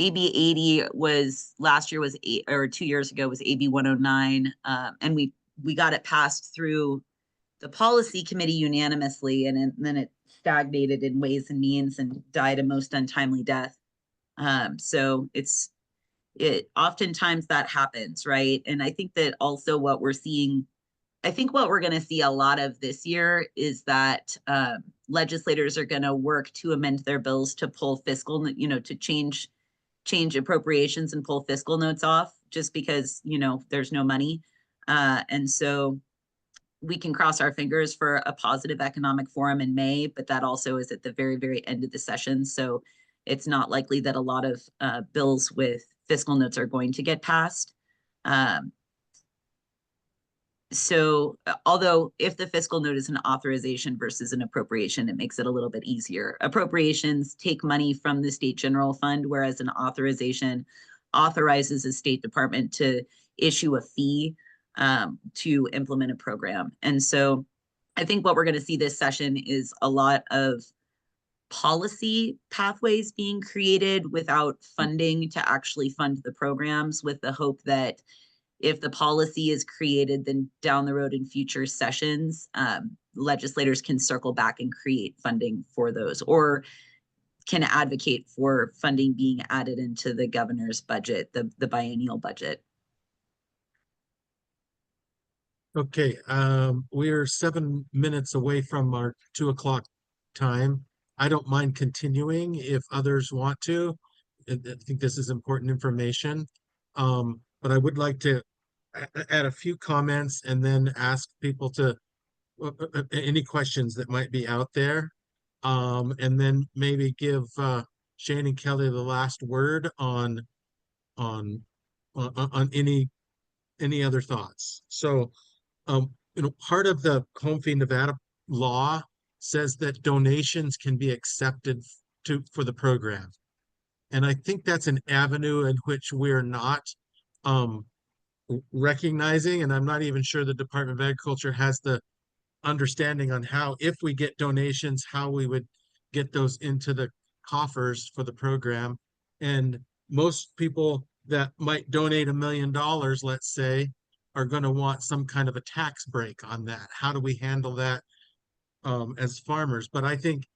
AB 80 was last year, was 2 years ago was AB 109, and we got it passed through the policy committee unanimously, and then it stagnated in Ways and Means and died a most untimely death. So it oftentimes that happens, right? And I think that also what we're seeing, I think what we're going to see a lot of this year is that legislators are going to work to amend their bills to pull fiscal, to change appropriations and pull fiscal notes off, just because, there's no money. And so we can cross our fingers for a positive economic forum in May, but that also is at the very, very end of the session. So it's not likely that a lot of bills with fiscal notes are going to get passed. So although if the fiscal note is an authorization versus an appropriation, it makes it a little bit easier. Appropriations take money from the state general fund, whereas an authorization authorizes a state department to issue a fee to implement a program. And so I think what we're going to see this session is a lot of policy pathways being created without funding to actually fund the programs, with the hope that if the policy is created, then down the road in future sessions, legislators can circle back and create funding for those, or can advocate for funding being added into the governor's budget, the biennial budget. Okay, we are 7 minutes away from our 2 o'clock time. I don't mind continuing if others want to. I think this is important information. But I would like to add a few comments and then ask people to any questions that might be out there. And then maybe give Shane and Kelly the last word on any other thoughts. So part of the Home Feed Nevada law says that donations can be accepted for the program. And I think that's an avenue in which we're not recognizing, and I'm not even sure the Department of Agriculture has the understanding on how, if we get donations, how we would get those into the coffers for the program. And most people that might donate $1 million, let's say, are going to want some kind of a tax break on that. How do we handle that as farmers? But I think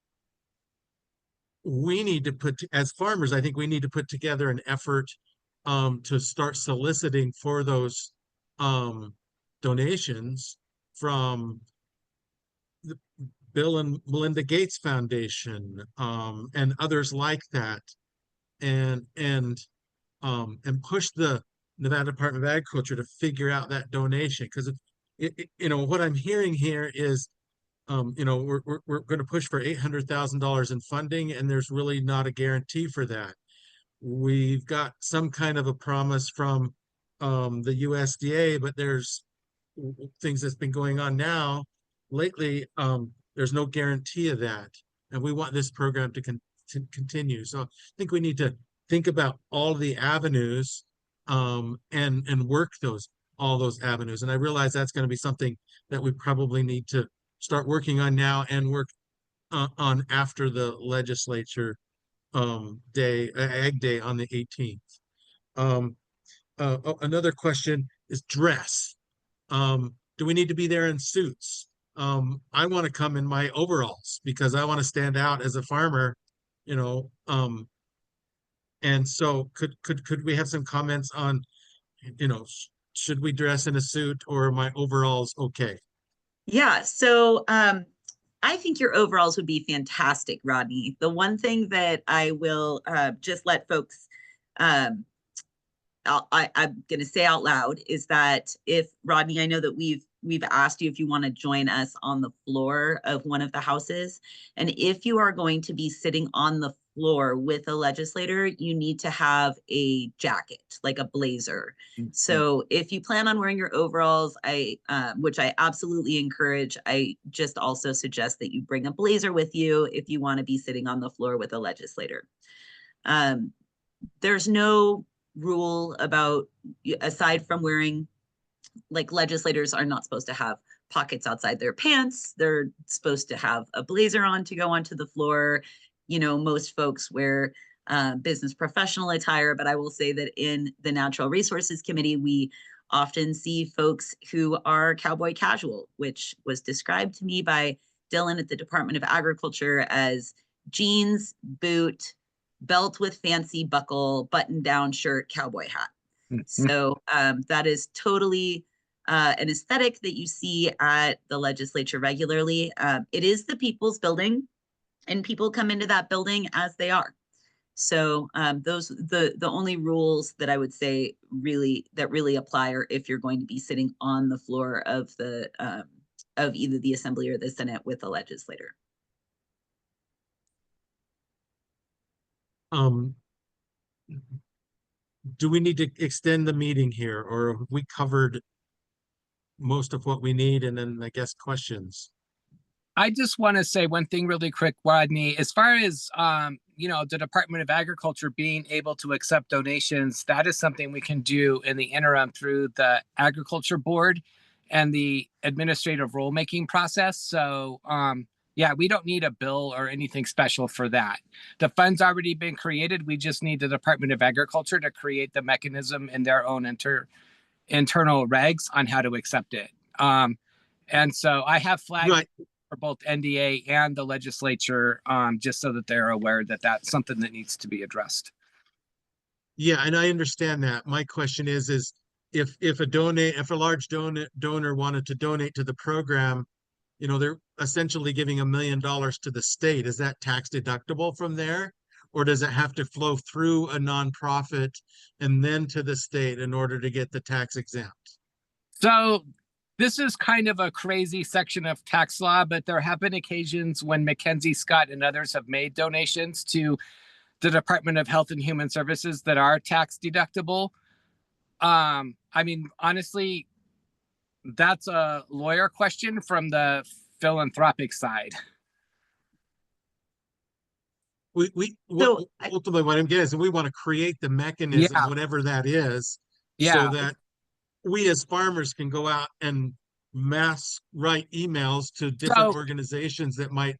we need to as farmers, I think we need to put together an effort to start soliciting for those donations from the Bill and Melinda Gates Foundation and others like that, and push the Nevada Department of Agriculture to figure out that donation. Because what I'm hearing here is we're going to push for $800,000 in funding, and there's really not a guarantee for that. We've got some kind of a promise from the USDA, but there's things that's been going on now lately. There's no guarantee of that, and we want this program to continue. So I think we need to think about all the avenues and work all those avenues. And I realize that's going to be something that we probably need to start working on now and work on after the legislature Ag Day on the 18th. Another question is dress. Do we need to be there in suits? I want to come in my overalls because I want to stand out as a farmer, and so could we have some comments on, should we dress in a suit, or are my overalls okay? Yeah, so I think your overalls would be fantastic, Rodney. The one thing that I will just let folks, I'm going to say out loud, is that if, Rodney, I know that we've asked you if you want to join us on the floor of one of the houses. And if you are going to be sitting on the floor with a legislator, you need to have a jacket, like a blazer. Mm-hmm. So if you plan on wearing your overalls, which I absolutely encourage, I just also suggest that you bring a blazer with you if you want to be sitting on the floor with a legislator. There's no rule about, aside from wearing, like, legislators are not supposed to have pockets outside their pants. They're supposed to have a blazer on to go onto the floor. Most folks wear business professional attire, but I will say that in the Natural Resources Committee, we often see folks who are cowboy casual, which was described to me by Dylan at the Department of Agriculture as jeans, boot, belt with fancy buckle, button-down shirt, cowboy hat. So that is totally an aesthetic that you see at the legislature regularly. It is the people's building, and people come into that building as they are. So those the only rules that I would say really apply are if you're going to be sitting on the floor of the of either the Assembly or the Senate with the legislator. Do we need to extend the meeting here, or have we covered most of what we need, and then I guess questions? I just want to say one thing really quick, Rodney. As far as the Department of Agriculture being able to accept donations, that is something we can do in the interim through the Agriculture Board and the administrative rulemaking process. So yeah, we don't need a bill or anything special for that. The fund's already been created. We just need the Department of Agriculture to create the mechanism in their own internal regs on how to accept it. And so I have flagged Right. for both NDA and the legislature, just so that they're aware that that's something that needs to be addressed. Yeah, and I understand that. My question is if a large donor wanted to donate to the program, they're essentially giving $1 million to the state. Is that tax deductible from there? Or does it have to flow through a nonprofit and then to the state in order to get the tax exempt? So this is kind of a crazy section of tax law, but there have been occasions when Mackenzie Scott and others have made donations to the Department of Health and Human Services that are tax deductible. I mean, honestly, that's a lawyer question from the philanthropic side. Ultimately what I'm getting is we want to create the mechanism, whatever that is, so that we as farmers can go out and mass write emails to different organizations that might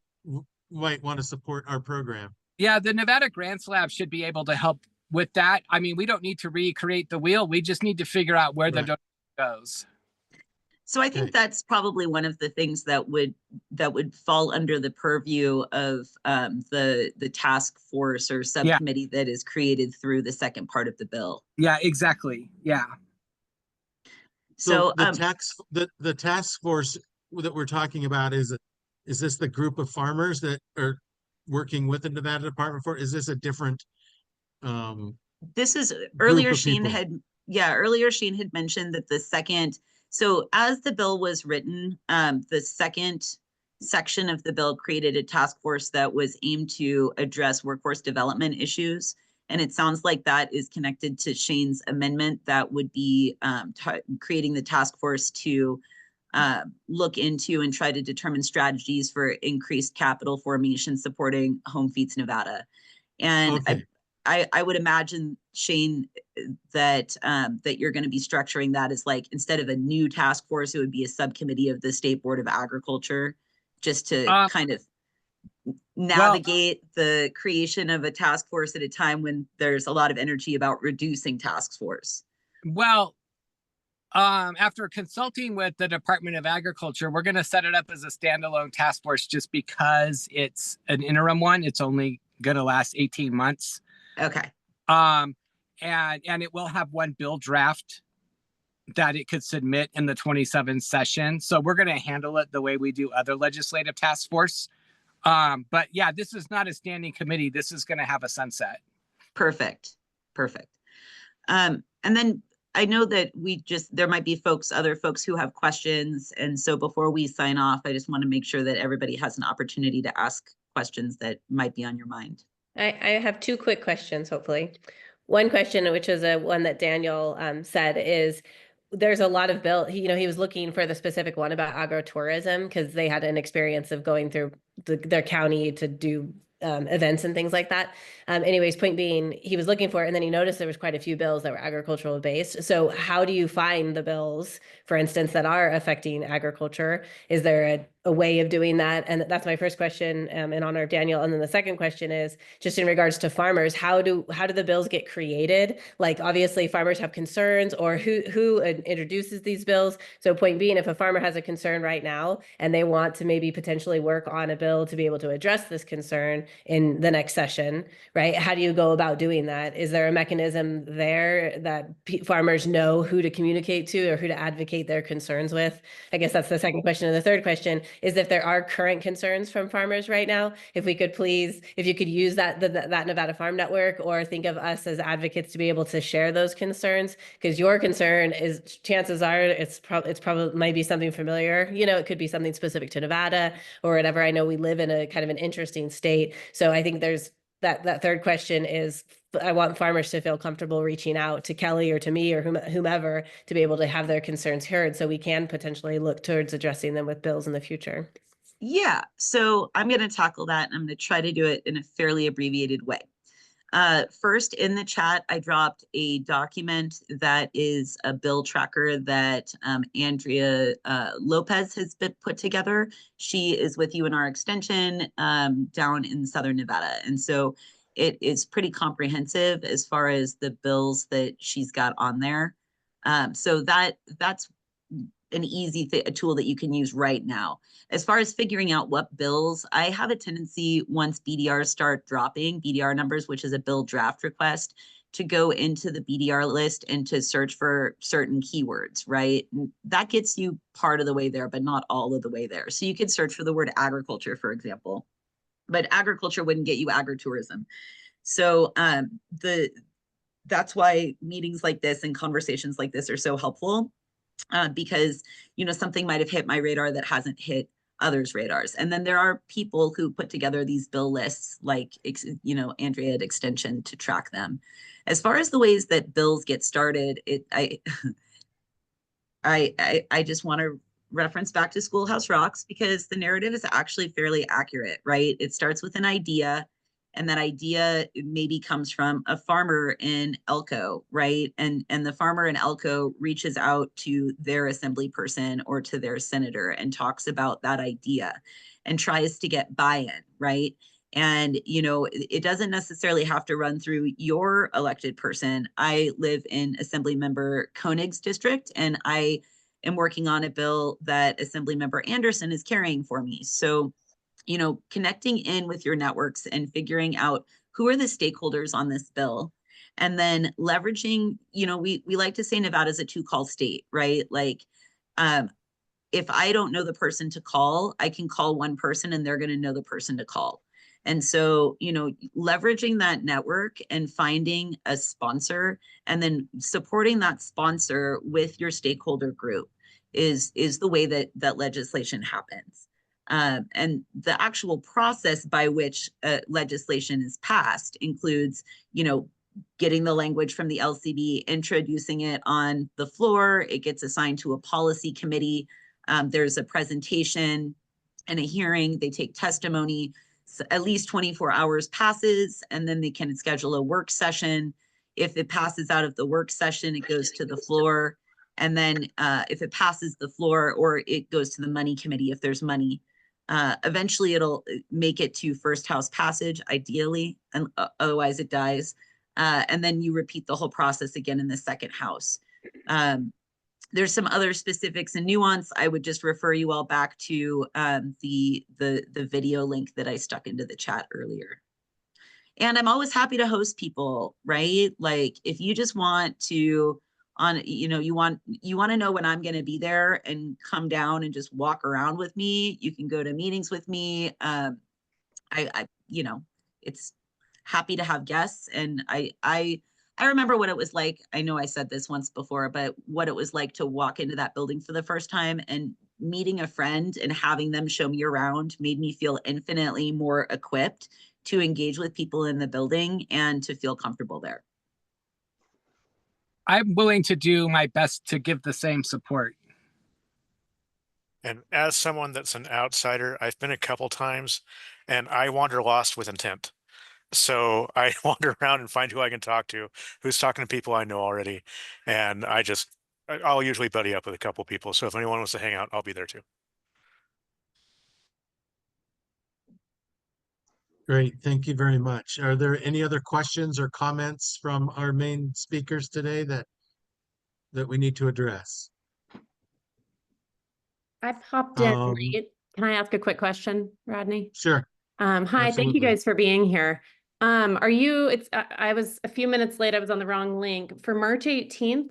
want to support our program. Yeah, the Nevada Grants Lab should be able to help with that. I mean, we don't need to recreate the wheel. We just need to figure out where the donation goes. So I think that's probably one of the things that would fall under the purview of the task force or subcommittee that is created through the second part of the bill. Yeah, exactly. Yeah. So the task force that we're talking about, is this the group of farmers that are working with the Nevada Department for? Is this a different this is earlier Shane people? Shane had mentioned that the second, so as the bill was written, the second section of the bill created a task force that was aimed to address workforce development issues. And it sounds like that is connected to Shane's amendment that would be creating the task force to look into and try to determine strategies for increased capital formation supporting Home Feeds Nevada. And I would imagine, Shane, that you're going to be structuring that as, like, instead of a new task force, it would be a subcommittee of the State Board of Agriculture, just to kind of navigate the creation of a task force at a time when there's a lot of energy about reducing task force. Well, after consulting with the Department of Agriculture, we're going to set it up as a standalone task force just because it's an interim one. It's only going to last 18 months. Okay. And it will have one bill draft that it could submit in the 27 session. So we're going to handle it the way we do other legislative task force. But yeah, this is not a standing committee. This is going to have a sunset. Perfect. And then I know that there might be other folks who have questions. And so before we sign off, I just want to make sure that everybody has an opportunity to ask questions that might be on your mind. I have two quick questions, hopefully. One question, which is one that Daniel said, is there's a lot of bill. He was looking for the specific one about agritourism because they had an experience of going through their county to do events and things like that. Anyways, point being, he was looking for it, and then he noticed there was quite a few bills that were agricultural based. So how do you find the bills, for instance, that are affecting agriculture? Is there a way of doing that? And that's my first question in honor of Daniel. And then the second question is just in regards to farmers, how do the bills get created? Like, obviously farmers have concerns, or who introduces these bills? So point being, if a farmer has a concern right now and they want to maybe potentially work on a bill to be able to address this concern, in the next session, right? How do you go about doing that? Is there a mechanism there that farmers know who to communicate to or who to advocate their concerns with? I guess that's the second question. And the third question is if there are current concerns from farmers right now, if we could please, if you could use that Nevada Farm Network or think of us as advocates to be able to share those concerns, because your concern is, chances are it's probably might be something familiar. You know, it could be something specific to Nevada or whatever. I know we live in a kind of an interesting state. So I think there's that third question is, I want farmers to feel comfortable reaching out to Kelly or to me or whomever to be able to have their concerns heard so we can potentially look towards addressing them with bills in the future. Yeah, so I'm going to tackle that and I'm going to try to do it in a fairly abbreviated way. First, in the chat, I dropped a document that is a bill tracker that Andrea Lopez has been put together. She is with UNR Extension down in Southern Nevada. And so it is pretty comprehensive as far as the bills that she's got on there. So that's an easy a tool that you can use right now. As far as figuring out what bills, I have a tendency once BDRs start dropping, BDR numbers, which is a bill draft request, to go into the BDR list and to search for certain keywords, right? That gets you part of the way there, but not all of the way there. So you could search for the word agriculture, for example, but agriculture wouldn't get you agritourism. So that's why meetings like this and conversations like this are so helpful. Because, you know, something might have hit my radar that hasn't hit others' radars. And then there are people who put together these bill lists, like, you know, Andrea at Extension, to track them. As far as the ways that bills get started, I just want to reference back to Schoolhouse Rocks, because the narrative is actually fairly accurate, right? It starts with an idea, and that idea maybe comes from a farmer in Elko, right? And the farmer in Elko reaches out to their assembly person or to their senator and talks about that idea and tries to get buy-in, right? And, you know, it doesn't necessarily have to run through your elected person. I live in Assemblymember Koenig's district, and I am working on a bill that Assemblymember Anderson is carrying for me. So, you know, connecting in with your networks and figuring out who are the stakeholders on this bill, and then leveraging, you know, we like to say Nevada's a two-call state, right? Like, if I don't know the person to call, I can call one person and they're going to know the person to call. And so, you know, leveraging that network and finding a sponsor and then supporting that sponsor with your stakeholder group is the way that legislation happens. And the actual process by which legislation is passed includes, you know, getting the language from the LCB, introducing it on the floor. It gets assigned to a policy committee. There's a presentation and a hearing. They take testimony. So at least 24 hours passes, and then they can schedule a work session. If it passes out of the work session, it goes to the floor. And then if it passes the floor, or it goes to the money committee if there's money. Eventually it'll make it to first house passage, ideally, and otherwise it dies. And then you repeat the whole process again in the second house. There's some other specifics and nuance. I would just refer you all back to the video link that I stuck into the chat earlier. And I'm always happy to host people, right? Like, if you just want to, you know, you want to know when I'm going to be there and come down and just walk around with me, you can go to meetings with me. You know, it's happy to have guests. And I remember what it was like. I know I said this once before, but what it was like to walk into that building for the first time and meeting a friend and having them show me around made me feel infinitely more equipped to engage with people in the building and to feel comfortable there. I'm willing to do my best to give the same support. And as someone that's an outsider, I've been a couple times and I wander lost with intent. So I wander around and find who I can talk to, who's talking to people I know already. And I'll usually buddy up with a couple people. So if anyone wants to hang out, I'll be there too. Great, thank you very much. Are there any other questions or comments from our main speakers today that we need to address? I popped in late. Can I ask a quick question, Rodney? Sure. Hi, thank you Absolutely. guys for being here. I was a few minutes late, I was on the wrong link. For March 18th,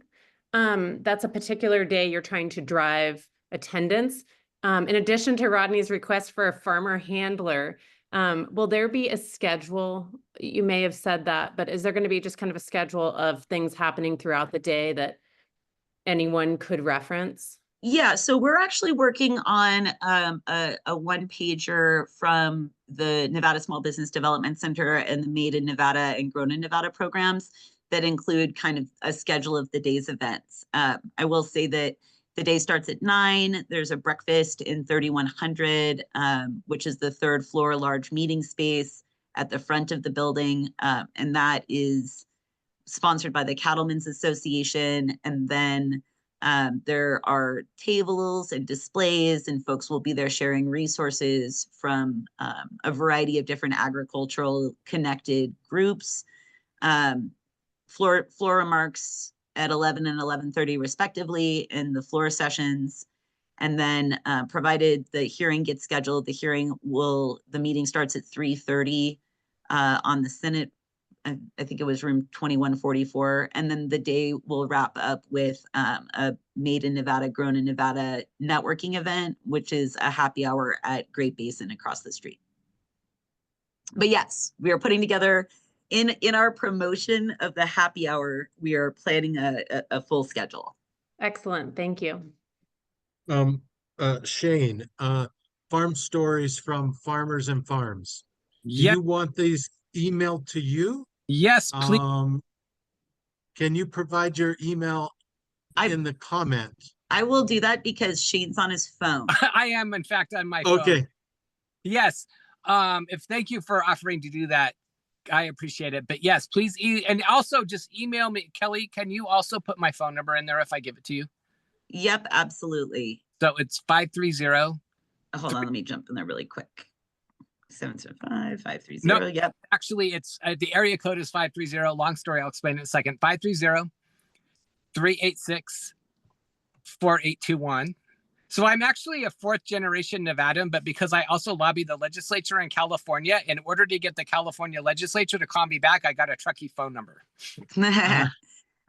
that's a particular day you're trying to drive attendance. In addition to Rodney's request for a farmer handler, will there be a schedule? You may have said that, but is there going to be just kind of a schedule of things happening throughout the day that anyone could reference? Yeah, so we're actually working on a one pager from the Nevada Small Business Development Center and the Made in Nevada and Grown in Nevada programs that include kind of a schedule of the day's events. I will say that the day starts at 9. There's a breakfast in 3100, which is the 3rd floor large meeting space at the front of the building, and that is sponsored by the Cattlemen's Association. And then there are tables and displays, and folks will be there sharing resources from a variety of different agricultural connected groups. Floor remarks at 11 and 11:30 respectively in the floor sessions. And then provided the hearing gets scheduled, the meeting starts at 3:30 on the Senate. I think it was room 2144. And then the day will wrap up with a Made in Nevada, Grown in Nevada networking event, which is a happy hour at Great Basin across the street. But yes, we are putting together in our promotion of the happy hour, we are planning a full schedule. Excellent, thank you. Shane, farm stories from farmers and farms. Do Yep. you want these emailed to you? Yes, please. Can you provide your email in the comment? I will do that because Shane's on his phone. I am, in fact, on my phone. Okay. Yes. Thank you for offering to do that. I appreciate it. But yes, please. And also just email me. Kelly, can you also put my phone number in there if I give it to you? Yep, absolutely. So it's 530. Hold on, let me jump in there really quick. 775-530. No, yep. Actually, it's the area code is 530. Long story, I'll explain in a second. 530-386-4821. So I'm actually a 4th generation Nevadan, but because I also lobby the legislature in California, in order to get the California legislature to call me back, I got a Truckee phone number. That's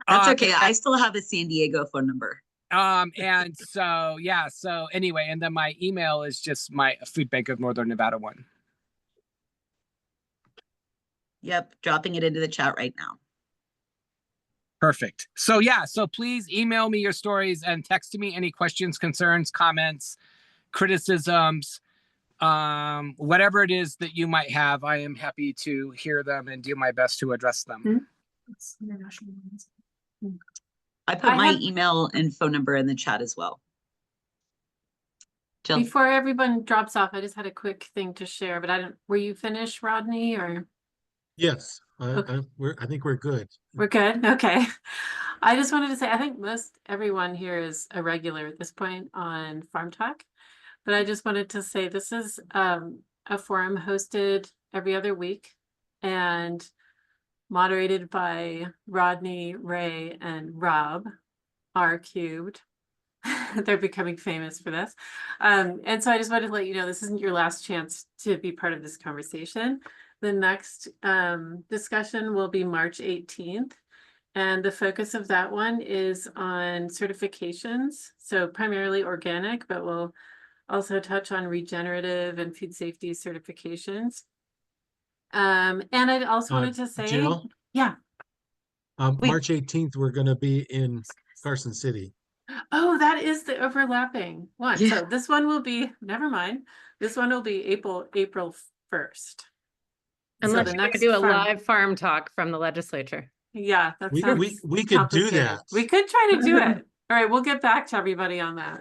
okay. I still have a San Diego phone number. And so, yeah. So anyway, and then my email is just my Food Bank of Northern Nevada one. Yep, dropping it into the chat right now. Perfect. So yeah, so please email me your stories and text me any questions, concerns, comments, criticisms, whatever it is that you might have. I am happy to hear them and do my best to address them. I put my email and phone number in the chat as well. Jill? Before everyone drops off, I just had a quick thing to share, but were you finished, Rodney, or? Yes, Okay. I think we're good. We're good. Okay. I just wanted to say, I think everyone here is a regular at this point on FarmTalk, but I just wanted to say this is a forum hosted every other week and moderated by Rodney, Ray, and Rob, R cubed. They're becoming famous for this. And so I just wanted to let you know, this isn't your last chance to be part of this conversation. The next discussion will be March 18th. And the focus of that one is on certifications. So primarily organic, but we'll also touch on regenerative and food safety certifications. And I also wanted to say, Jill? Yeah. March 18th, we're going to be in Carson City. Oh, that is the overlapping one. Yeah. So this one will be, never mind. This one will be April 1st. Unless the you next do a farm- live farm talk from the legislature. Yeah, that We sounds could do complicated. that. We could try to do it. All right, we'll get back to everybody on that.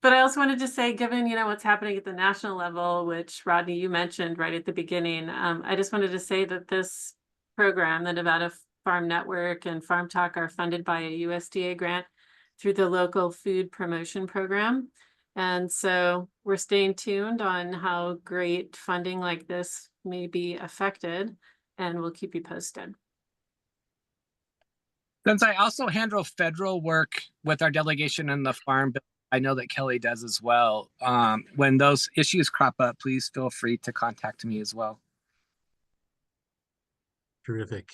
But I also wanted to say, given what's happening at the national level, which Rodney, you mentioned right at the beginning, I just wanted to say that this program, the Nevada Farm Network and FarmTalk, are funded by a USDA grant through the local food promotion program. And so we're staying tuned on how great funding like this may be affected, and we'll keep you posted. Since I also handle federal work with our delegation in the Farm Bill I know that Kelly does as well. When those issues crop up, please feel free to contact me as well. Terrific.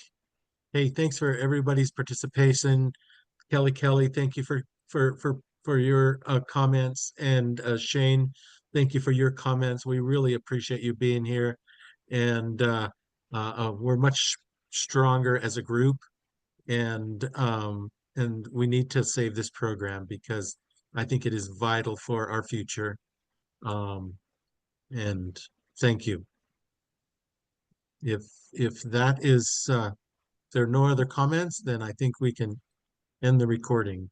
Hey, thanks for everybody's participation. Kelly, thank you for your comments, and Shane, thank you for your comments. We really appreciate you being here, and we're much stronger as a group, and we need to save this program because I think it is vital for our future. And thank you. If that is, there are no other comments, then I think we can end the recording.